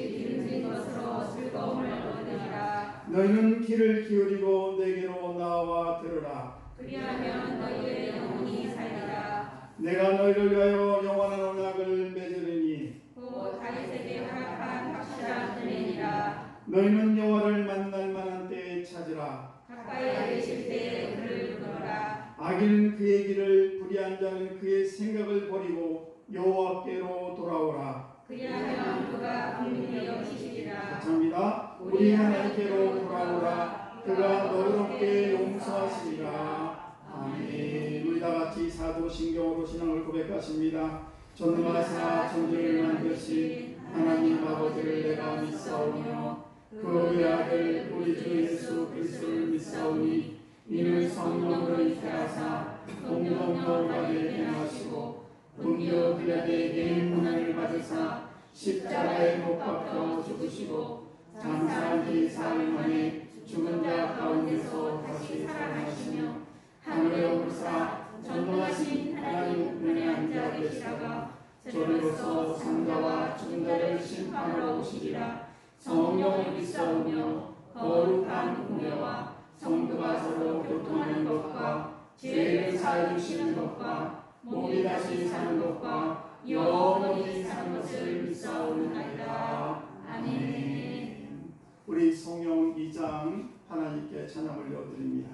너희는 귀를 기울이고 내게로 나와 들으라. 그리하면 너희의 영혼이 살리라. 내가 너희를 위하여 영원한 언약을 맺으리니 곧 다윗에게 허락한 확실한 은혜니라. 너희는 여호와를 만날 만한 때에 찾으라. 가까이 계실 때에 그를 부르라. 악인은 그의 길을, 불의한 자는 그의 생각을 버리고 여호와께로 돌아오라. 그리하면 그가 긍휼히 여기시리라. 감사합니다. 우리 하나님께로 돌아오라. 그가 너희롭게 용서하시리라. 아멘. 우리 다 같이 사도신경으로 신앙을 고백하십니다. 전능하사 천지를 만드신 하나님 아버지를 내가 믿사오며 그 외아들 우리 주 예수 그리스도를 믿사오니 이는 성령으로 잉태하사 동정녀 가운데 태어나시고 본디오 빌라도에게 고난을 받으사 십자가에 못 박혀 죽으시고 장사한 지 사흘 만에 죽은 자 가운데서 다시 살아나시며 하늘에 오르사 전능하신 하나님 우편에 앉아 계시다가 저리로서 산자와 죽은 자를 심판하러 오시리라. 성령을 믿사오며 거룩한 공회와 성도가 서로 교통하는 것과 죄를 사해 주시는 것과 몸이 다시 사는 것과 영원히 사는 것을 믿사오나이다. 아멘. 우리 성령 2장 하나님께 찬양 올려드립니다.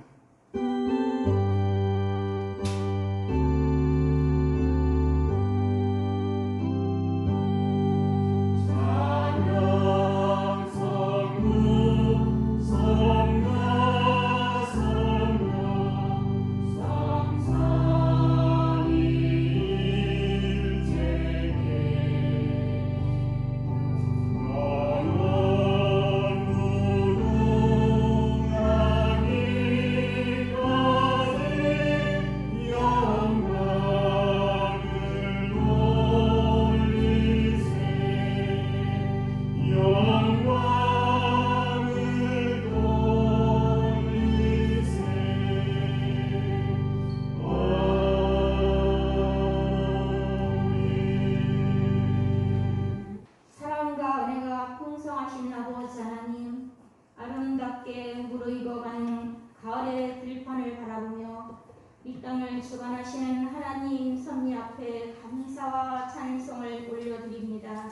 사랑과 은혜가 풍성하신 아버지 하나님, 아름답게 무르익어가는 가을의 들판을 바라보며 이 땅을 주관하시는 하나님 섭리 앞에 감사와 찬송을 올려드립니다.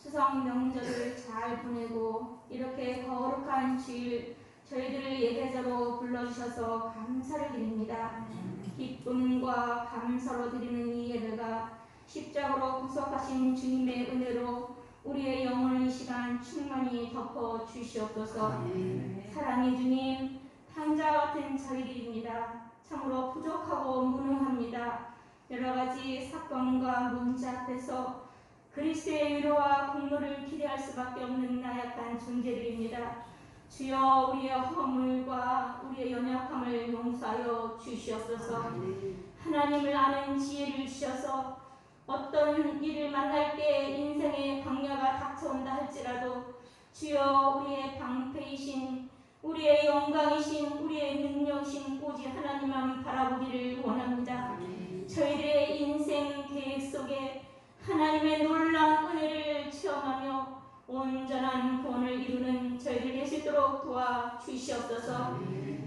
추석 명절을 잘 보내고 이렇게 거룩한 주일 저희들을 예배자로 불러주셔서 감사를 드립니다. 기쁨과 감사로 드리는 이 예배가 십자가로 구속하신 주님의 은혜로 우리의 영혼을 이 시간 충만히 덮어 주시옵소서. 사랑의 주님, 탕자 같은 저희들입니다. 참으로 부족하고 무능합니다. 여러 가지 사건과 문제 앞에서 그리스도의 위로와 공로를 기대할 수밖에 없는 나약한 존재들입니다. 주여, 우리의 허물과 우리의 연약함을 용서하여 주시옵소서. 하나님을 아는 지혜를 주셔서 어떤 일을 만날 때 인생의 광야가 닥쳐온다 할지라도 주여, 우리의 방패이신, 우리의 영광이신, 우리의 능력이신 오직 하나님만 바라보기를 원합니다. 저희들의 인생 계획 속에 하나님의 놀라운 은혜를 체험하며 온전한 구원을 이루는 저희들 되시도록 도와주시옵소서.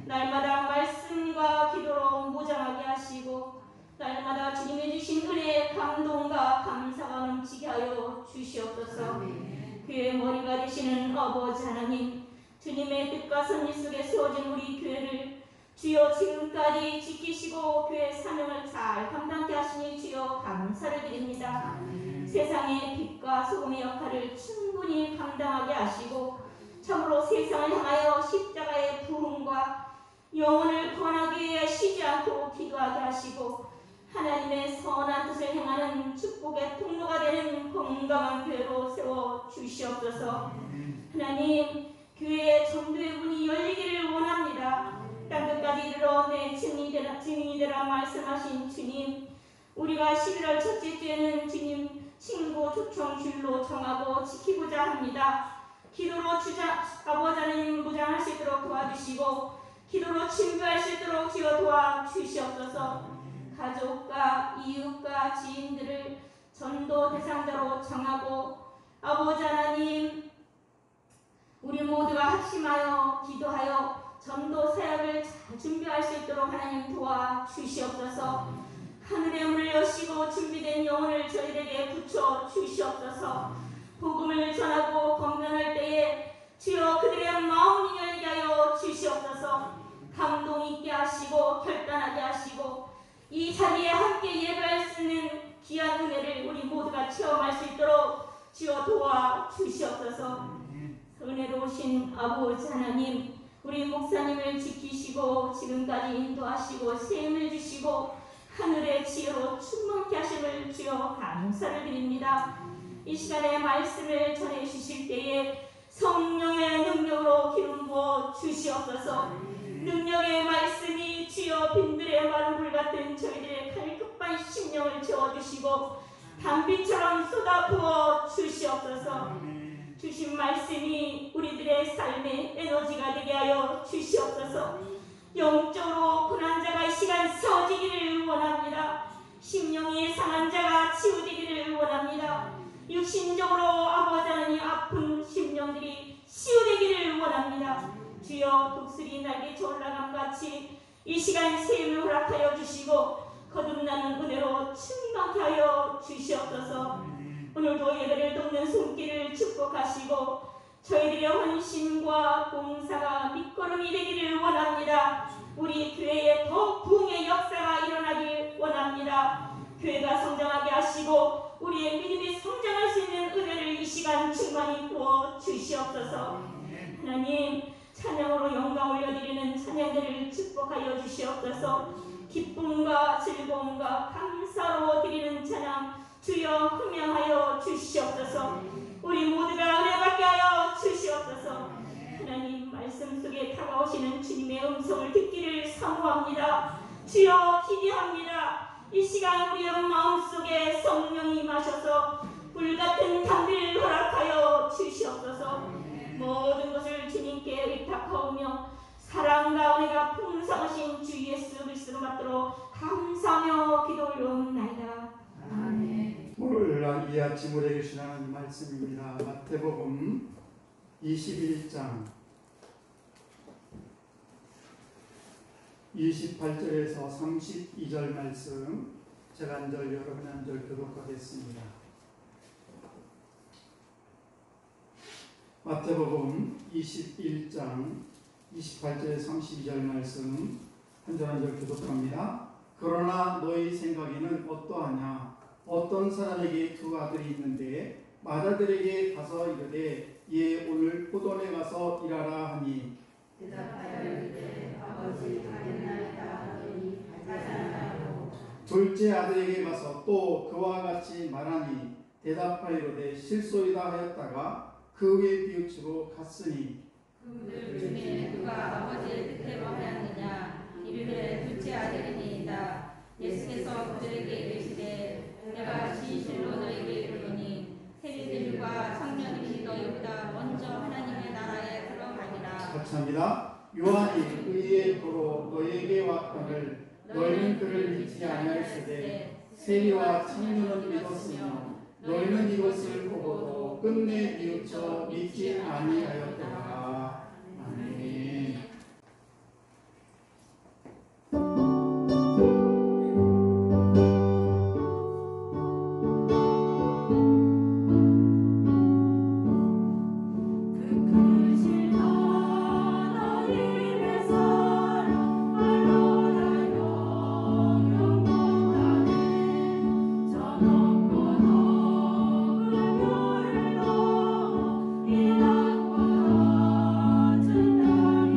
날마다 말씀과 기도로 무장하게 하시고 날마다 주님이 주신 은혜의 감동과 감사가 넘치게 하여 주시옵소서. 교회의 머리가 되시는 아버지 하나님, 주님의 뜻과 섭리 속에 세워진 우리 교회를 주여 지금까지 지키시고 교회 사명을 잘 감당케 하시니 주여 감사를 드립니다. 세상의 빛과 소금의 역할을 충분히 감당하게 하시고 참으로 세상을 향하여 십자가의 부흥과 영혼을 구원하기 위해 쉬지 않고 기도하게 하시고 하나님의 선한 뜻을 행하는 축복의 통로가 되는 건강한 교회로 세워 주시옵소서. 하나님, 교회의 전도의 문이 열리기를 원합니다. 땅끝까지 이르러 내 증인이 되라 말씀하신 주님, 우리가 11월 첫째 주에는 주님 친구 초청 줄로 정하고 지키고자 합니다. 기도로 주자 아버지 하나님 무장할 수 있도록 도와주시고 기도로 친구할 수 있도록 주여 도와주시옵소서. 가족과 이웃과 지인들을 전도 대상자로 정하고 아버지 하나님 우리 모두가 합심하여 기도하여 전도 사역을 잘 준비할 수 있도록 하나님 도와주시옵소서. 하늘의 문을 여시고 준비된 영혼을 저희에게 붙여 주시옵소서. 복음을 전하고 건면할 때에 주여 그들의 마음이 열게 하여 주시옵소서. 감동 있게 하시고 결단하게 하시고 이 자리에 함께 예배할 수 있는 귀한 은혜를 우리 모두가 체험할 수 있도록 주여 도와주시옵소서. 은혜로우신 아버지 하나님, 우리 목사님을 지키시고 지금까지 인도하시고 세임을 주시고 하늘의 지혜로 충만케 하심을 주여 감사를 드립니다. 이 시간에 말씀을 전해 주실 때에 성령의 능력으로 기름 부어 주시옵소서. 능력의 말씀이 주여 빈들의 마른 불 같은 저희들의 갈급한 심령을 채워주시고 단비처럼 쏟아 부어 주시옵소서. 주신 말씀이 우리들의 삶의 에너지가 되게 하여 주시옵소서. 영적으로 고난 자가 이 시간 세워지기를 원합니다. 심령이 상한 자가 치유되기를 원합니다. 육신적으로 아버지 하나님 아픈 심령들이 치유되기를 원합니다. 주여 독수리 날개 올라감같이 이 시간 세임을 허락하여 주시고 거듭나는 은혜로 충만케 하여 주시옵소서. 오늘도 예배를 돕는 손길을 축복하시고 저희들의 헌신과 봉사가 밑거름이 되기를 원합니다. 우리 교회에 더 부흥의 역사가 일어나길 원합니다. 교회가 성장하게 하시고 우리의 믿음이 성장할 수 있는 은혜를 이 시간 충만히 부어 주시옵소서. 하나님 찬양으로 영광 올려드리는 찬양들을 축복하여 주시옵소서. 기쁨과 즐거움과 감사로 드리는 찬양 주여 흠양하여 주시옵소서. 우리 모두가 은혜받게 하여 주시옵소서. 하나님 말씀 속에 다가오시는 주님의 음성을 듣기를 사모합니다. 주여 기대합니다. 이 시간 우리의 마음속에 성령이 임하셔서 불같은 담비를 허락하여 주시옵소서. 모든 것을 주님께 의탁하오며 사랑과 은혜가 풍성하신 주 예수 그리스도로 받도록 감사하며 기도 올려옵나이다. 아멘. 오늘 이 아침 우리에게 주신 하나님 말씀입니다. 마태복음 21장 28절에서 32절 말씀, 제가 한 절 여러분 한 절 교독하겠습니다. 마태복음 21장 28절에서 32절 말씀 한 절 한 절 교독합니다. 그러나 너희 생각에는 어떠하냐? 어떤 사람에게 두 아들이 있는데 맏아들에게 가서 이르되 예 오늘 포도원에 가서 일하라 하니 대답하여 이르되 아버지 가겠나이다. 너희 가자나요. 둘째 아들에게 가서 또 그와 같이 말하니 대답하이로되 실소이다 하였다가 그 후에 비웃치고 갔으니 그들 중에 누가 아버지의 뜻대로 하였느냐? 이르되 둘째 아들이니이다. 예수께서 그들에게 이르시되 내가 진실로 너희에게 이르노니 세리들과 청년들이 너희보다 먼저 하나님의 나라에 들어가리라. 같이 합니다. 요한이 의의 도로 너희에게 왔거늘 너희는 그를 믿지 아니하였으되 세리와 청년은 믿었으며 너희는 이것을 보고도 끝내 뉘우쳐 믿지 아니하였더라. 아멘. 주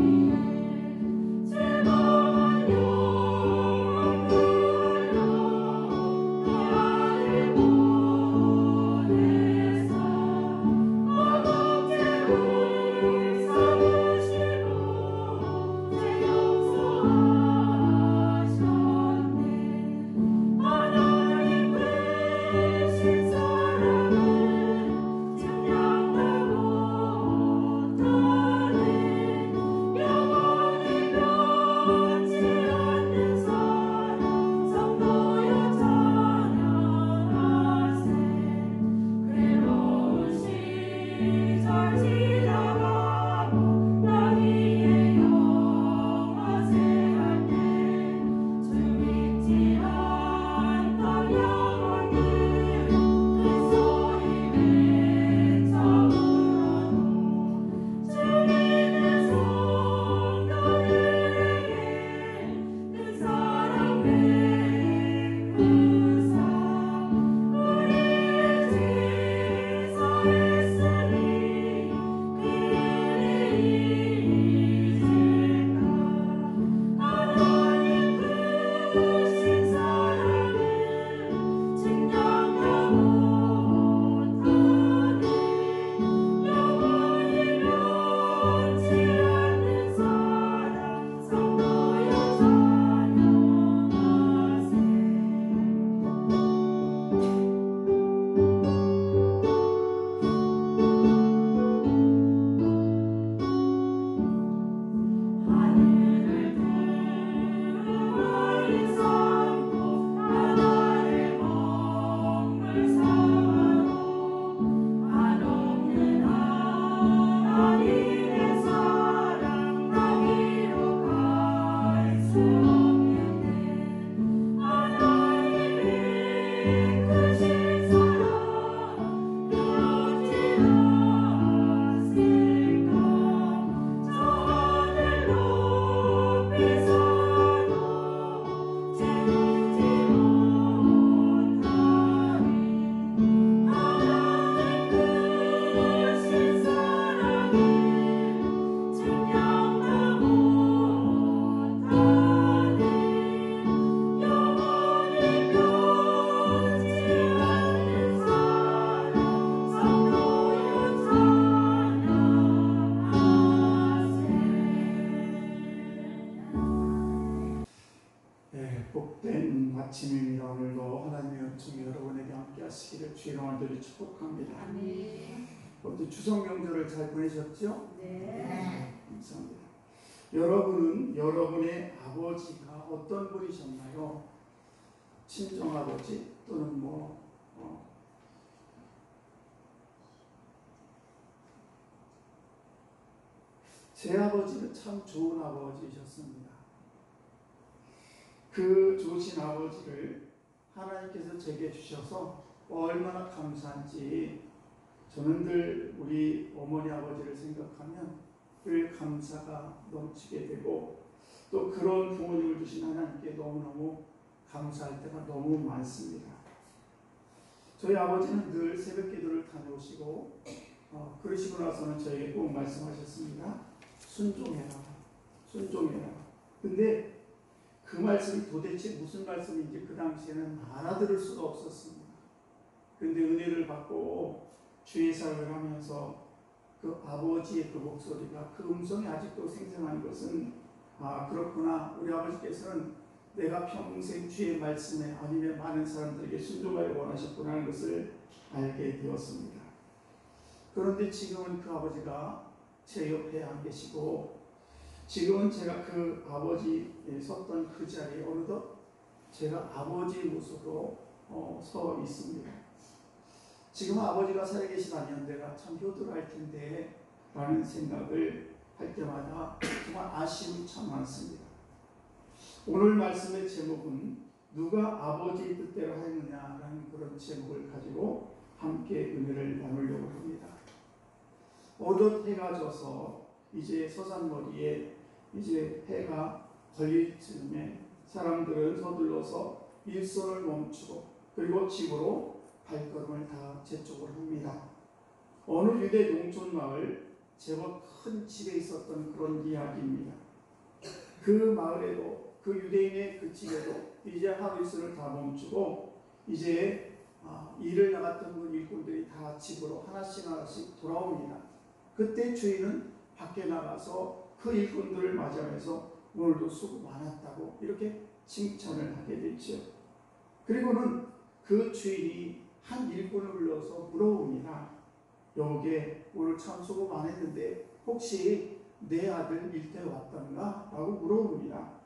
축복합니다. 아멘. 그것도 추석 명절을 잘 보내셨죠? 네. 감사합니다. 여러분은 여러분의 아버지가 어떤 분이셨나요? 친정아버지 또는 제 아버지는 참 좋은 아버지셨습니다. 그 좋으신 아버지를 하나님께서 제게 주셔서 얼마나 감사한지 저는 늘 우리 어머니 아버지를 생각하면 늘 감사가 넘치게 되고 또 그런 부모님을 주신 하나님께 너무너무 감사할 때가 너무 많습니다. 저희 아버지는 늘 새벽 기도를 다녀오시고 그러시고 나서는 저에게 꼭 말씀하셨습니다. 순종해라. 순종해라. 근데 그 말씀이 도대체 무슨 말씀인지 그 당시에는 알아들을 수가 없었습니다. 근데 은혜를 받고 주의 사역을 하면서 그 아버지의 그 목소리가 그 음성이 아직도 생생한 것은 그렇구나. 우리 아버지께서는 내가 평생 주의 말씀에 아니면 많은 사람들에게 순종하려 원하셨구나 하는 것을 알게 되었습니다. 그런데 지금은 그 아버지가 제 옆에 안 계시고 지금은 제가 그 아버지에 섰던 그 자리에 어느덧 제가 아버지의 모습으로 서 있습니다. 지금 아버지가 살아계시다면 내가 참 효도할 텐데 라는 생각을 할 때마다 정말 아쉬움이 참 많습니다. 오늘 말씀의 제목은 누가 아버지의 뜻대로 하느냐라는 그런 제목을 가지고 함께 은혜를 나누려고 합니다. 어느덧 해가 져서 이제 서산머리에 이제 해가 걸릴 즈음에 사람들은 서둘러서 일손을 멈추고 그리고 집으로 발걸음을 다 재촉을 합니다. 어느 유대 농촌 마을 제법 큰 집에 있었던 그런 이야기입니다. 그 마을에도 그 유대인의 그 집에도 이제 하루 이슬을 다 멈추고 이제 일을 나갔던 그 일꾼들이 다 집으로 하나씩 돌아옵니다. 그때 주인은 밖에 나가서 그 일꾼들을 맞이하면서 오늘도 수고 많았다고 이렇게 칭찬을 하게 됐죠. 그리고는 그 주인이 한 일꾼을 불러서 물어봅니다. 여기에 오늘 참 수고 많았는데 혹시 내 아들 일터에 왔던가? 라고 물어봅니다.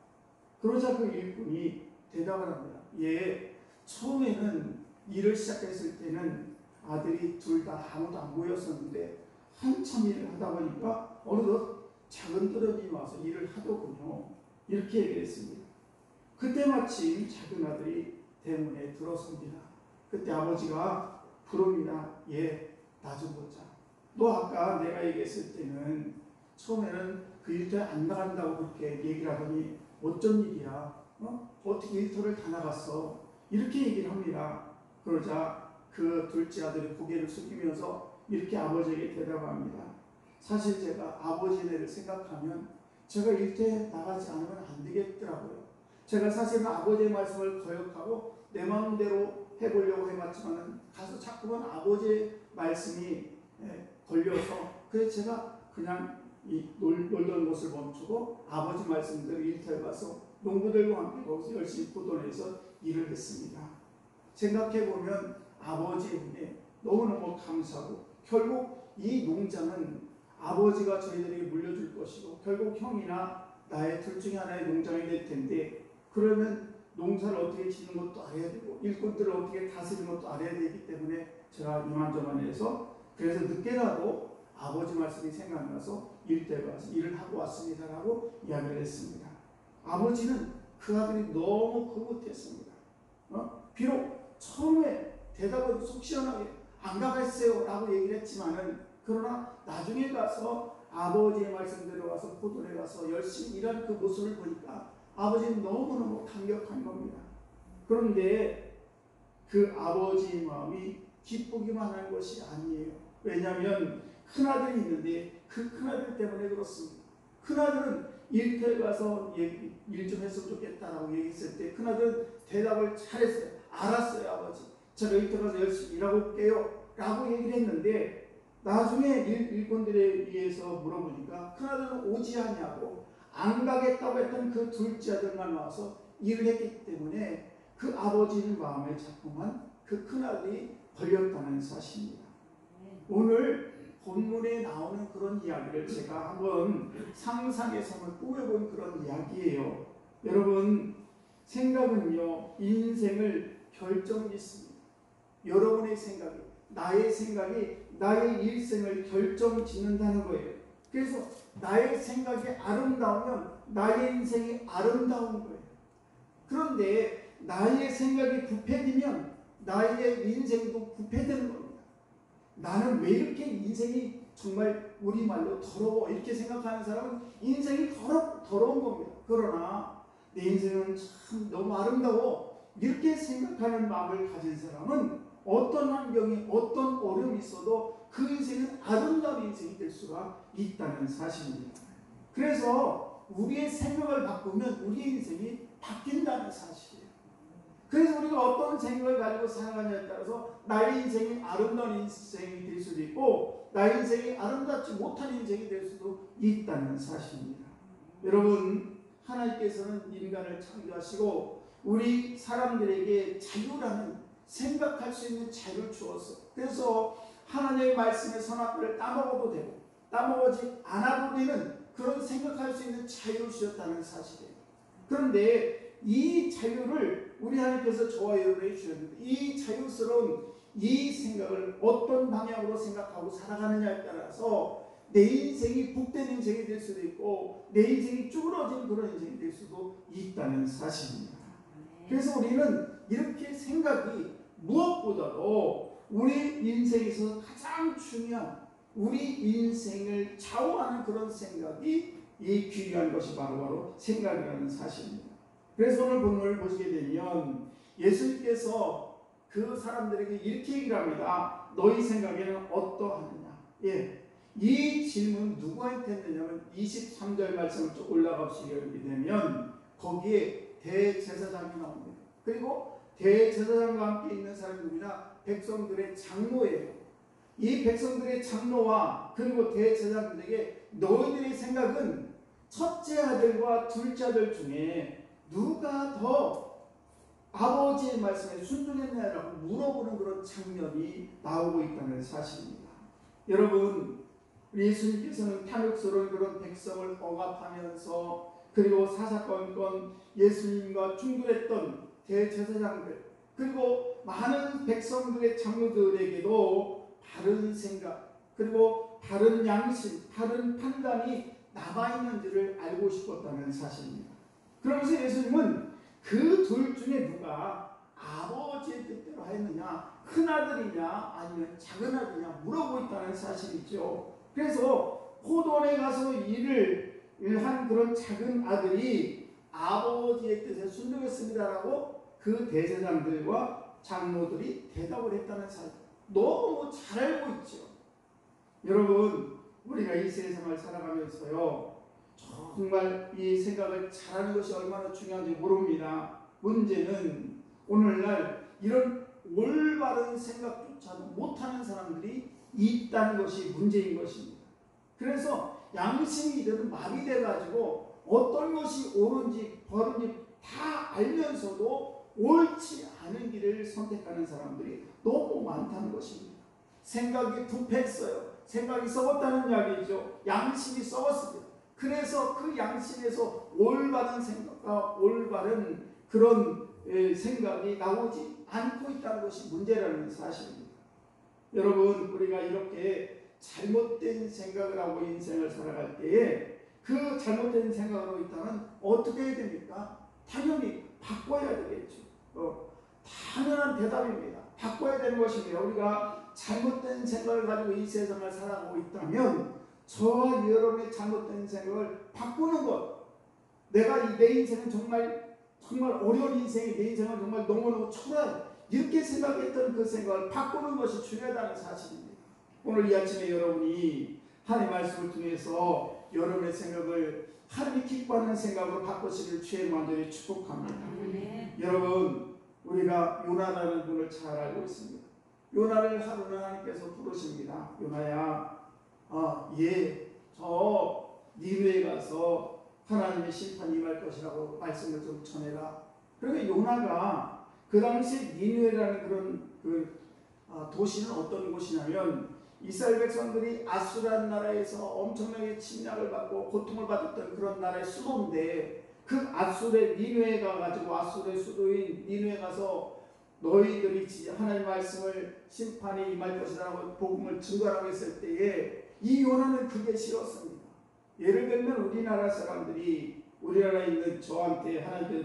그러자 그 일꾼이 대답을 합니다. 예, 처음에는 일을 시작했을 때는 아들이 둘 다 아무도 안 보였었는데 한참 일을 하다 보니까 어느덧 작은 떨어짐이 와서 일을 하더군요. 이렇게 얘기했습니다. 그때 마침 작은 아들이 대문에 들어섭니다. 그때 아버지가 부릅니다. 예, 나 좀 보자. 너 아까 내가 얘기했을 때는 처음에는 그 일터에 안 나간다고 그렇게 얘기를 하더니 어쩐 일이야? 어떻게 일터를 다 나갔어? 이렇게 얘기를 합니다. 그러자 그 둘째 아들이 고개를 숙이면서 이렇게 아버지에게 대답합니다. 사실 제가 아버지 일을 생각하면 제가 일터에 나가지 않으면 안 되겠더라고요. 제가 사실은 아버지의 말씀을 거역하고 내 마음대로 해보려고 해봤지만 가서 자꾸만 아버지의 말씀이 걸려서 그래서 제가 그냥 놀던 것을 멈추고 아버지 말씀대로 일터에 가서 농부들과 함께 거기서 열심히 포도내서 일을 했습니다. 생각해보면 아버지의 은혜 너무너무 감사하고 결국 이 농장은 아버지가 저희들에게 물려줄 것이고 결국 형이나 나의 둘 중에 하나의 농장이 될 텐데 그러면 농사를 어떻게 짓는 것도 알아야 되고 일꾼들을 어떻게 다스리는 것도 알아야 되기 때문에 제가 이만저만해서 그래서 늦게라도 아버지 말씀이 생각나서 일터에 가서 일을 하고 왔습니다라고 이야기를 했습니다. 아버지는 그 아들이 너무 흐뭇했습니다. 비록 처음에 대답을 속 시원하게 안 가겠어요 라고 얘기를 했지만은 그러나 나중에 가서 아버지의 말씀대로 가서 포도에 가서 열심히 일한 그 모습을 보니까 아버지는 너무너무 감격한 겁니다. 그런데 그 아버지의 마음이 기쁘기만 한 것이 아니에요. 왜냐하면 큰아들이 있는데 그 큰아들 때문에 그렇습니다. 큰아들은 일터에 가서 일 좀 했으면 좋겠다라고 얘기했을 때 큰아들은 대답을 잘했어요. 알았어요 아버지. 제가 일터에 가서 열심히 일하고 올게요 라고 얘기를 했는데 나중에 일꾼들에 의해서 물어보니까 큰아들은 오지 않냐고 안 가겠다고 했던 그 둘째 아들만 와서 일을 했기 때문에 그 아버지의 마음에 자꾸만 그 큰아들이 걸렸다는 사실입니다. 오늘 본문에 나오는 그런 이야기를 제가 한번 상상해서 한번 꾸며본 그런 이야기예요. 여러분, 생각은요, 인생을 결정짓습니다. 여러분의 생각이, 나의 생각이 나의 일생을 결정짓는다는 거예요. 그래서 나의 생각이 아름다우면 나의 인생이 아름다운 거예요. 그런데 나의 생각이 부패되면 나의 인생도 부패되는 겁니다. 나는 왜 이렇게 인생이 정말 우리말로 더러워 이렇게 생각하는 사람은 인생이 더러운 겁니다. 그러나 내 인생은 참 너무 아름다워 이렇게 생각하는 마음을 가진 사람은 어떤 환경이 어떤 어려움이 있어도 그 인생은 아름다운 인생이 될 수가 있다는 사실입니다. 그래서 우리의 생각을 바꾸면 우리의 인생이 바뀐다는 사실이에요. 그래서 우리가 어떤 생각을 가지고 살아가냐에 따라서 나의 인생이 아름다운 인생이 될 수도 있고 나의 인생이 아름답지 못한 인생이 될 수도 있다는 사실입니다. 여러분, 하나님께서는 인간을 창조하시고 우리 사람들에게 자유라는 생각할 수 있는 자유를 주었어요. 그래서 하나님의 말씀의 선악과를 따먹어도 되고 따먹지 않아도 되는 그런 생각할 수 있는 자유를 주셨다는 사실이에요. 그런데 이 자유를 우리 하나님께서 저와 여러분에게 주셨는데 이 자유스러운 이 생각을 어떤 방향으로 생각하고 살아가느냐에 따라서 내 인생이 복된 인생이 될 수도 있고 내 인생이 쭈그러진 그런 인생이 될 수도 있다는 사실입니다. 그래서 우리는 이렇게 생각이 무엇보다도 우리 인생에서 가장 중요한 우리 인생을 좌우하는 그런 생각이 이 귀한 것이 바로 생각이라는 사실입니다. 그래서 오늘 본문을 보시게 되면 예수님께서 그 사람들에게 이렇게 얘기를 합니다. 너희 생각에는 어떠하느냐. 이 질문 누구한테 했느냐면 23절 말씀을 쭉 올라가시게 되면 거기에 대제사장이 나옵니다. 그리고 대제사장과 함께 있는 사람이 누구냐? 백성들의 장로예요. 이 백성들의 장로와 그리고 대제사장들에게 너희들의 생각은 첫째 아들과 둘째 아들 중에 누가 더 아버지의 말씀에 순종했냐라고 물어보는 그런 장면이 나오고 있다는 사실입니다. 여러분, 예수님께서는 탐욕스러운 그런 백성을 억압하면서 그리고 사사건건 예수님과 충돌했던 대제사장들 그리고 많은 백성들의 장로들에게도 바른 생각 그리고 바른 양심, 바른 판단이 남아있는지를 알고 싶었다는 사실입니다. 그러면서 예수님은 그 둘 중에 누가 아버지의 뜻대로 하였느냐, 큰아들이냐 아니면 작은아들이냐 물어보고 있다는 사실이죠. 그래서 포도원에 가서 일을 한 그런 작은 아들이 아버지의 뜻에 순종했습니다라고 그 대제사장들과 장로들이 대답을 했다는 사실. 너무 잘 알고 있죠. 여러분, 우리가 이 세상을 살아가면서요 정말 이 생각을 잘하는 것이 얼마나 중요한지 모릅니다. 문제는 오늘날 이런 올바른 생각조차도 못하는 사람들이 있다는 것이 문제인 것입니다. 그래서 양심이 이들은 마비돼가지고 어떤 것이 옳은지 바른지 다 알면서도 옳지 않은 길을 선택하는 사람들이 너무 많다는 것입니다. 생각이 부패했어요. 생각이 썩었다는 이야기죠. 양심이 썩었습니다. 그래서 그 양심에서 올바른 생각과 올바른 그런 생각이 나오지 않고 있다는 것이 문제라는 사실입니다. 여러분, 우리가 이렇게 잘못된 생각을 하고 인생을 살아갈 때에 그 잘못된 생각으로 있다면 어떻게 해야 됩니까? 당연히 바꿔야 되겠죠. 당연한 대답입니다. 바꿔야 되는 것입니다. 우리가 잘못된 생각을 가지고 이 세상을 살아가고 있다면 저와 여러분의 잘못된 생각을 바꾸는 것. 내가 내 인생은 정말 어려운 인생이 내 인생은 정말 너무너무 초라해. 이렇게 생각했던 그 생각을 바꾸는 것이 중요하다는 사실입니다. 오늘 이 아침에 여러분이 하나님의 말씀을 통해서 여러분의 생각을 하나님이 기뻐하는 생각으로 바꾸시길 주의 만전히 축복합니다. 여러분, 우리가 요나라는 분을 잘 알고 있습니다. 요나를 하루는 하나님께서 부르십니다. 요나야, 저 니느웨에 가서 하나님의 심판이 임할 것이라고 말씀을 좀 전해라. 그러니까 요나가 그 당시 니느웨라는 그런 도시는 어떤 곳이냐면 이스라엘 백성들이 아수라는 나라에서 엄청나게 침략을 받고 고통을 받았던 그런 나라의 수도인데 그 아수르의 니느웨에 가가지고 아수르의 수도인 니느웨에 가서 너희들이 하나님의 말씀을 심판이 임할 것이라고 복음을 증거하라고 했을 때에 이 요나는 그게 싫었습니다. 예를 들면 우리나라 사람들이 우리나라에 있는 저한테 하나님께서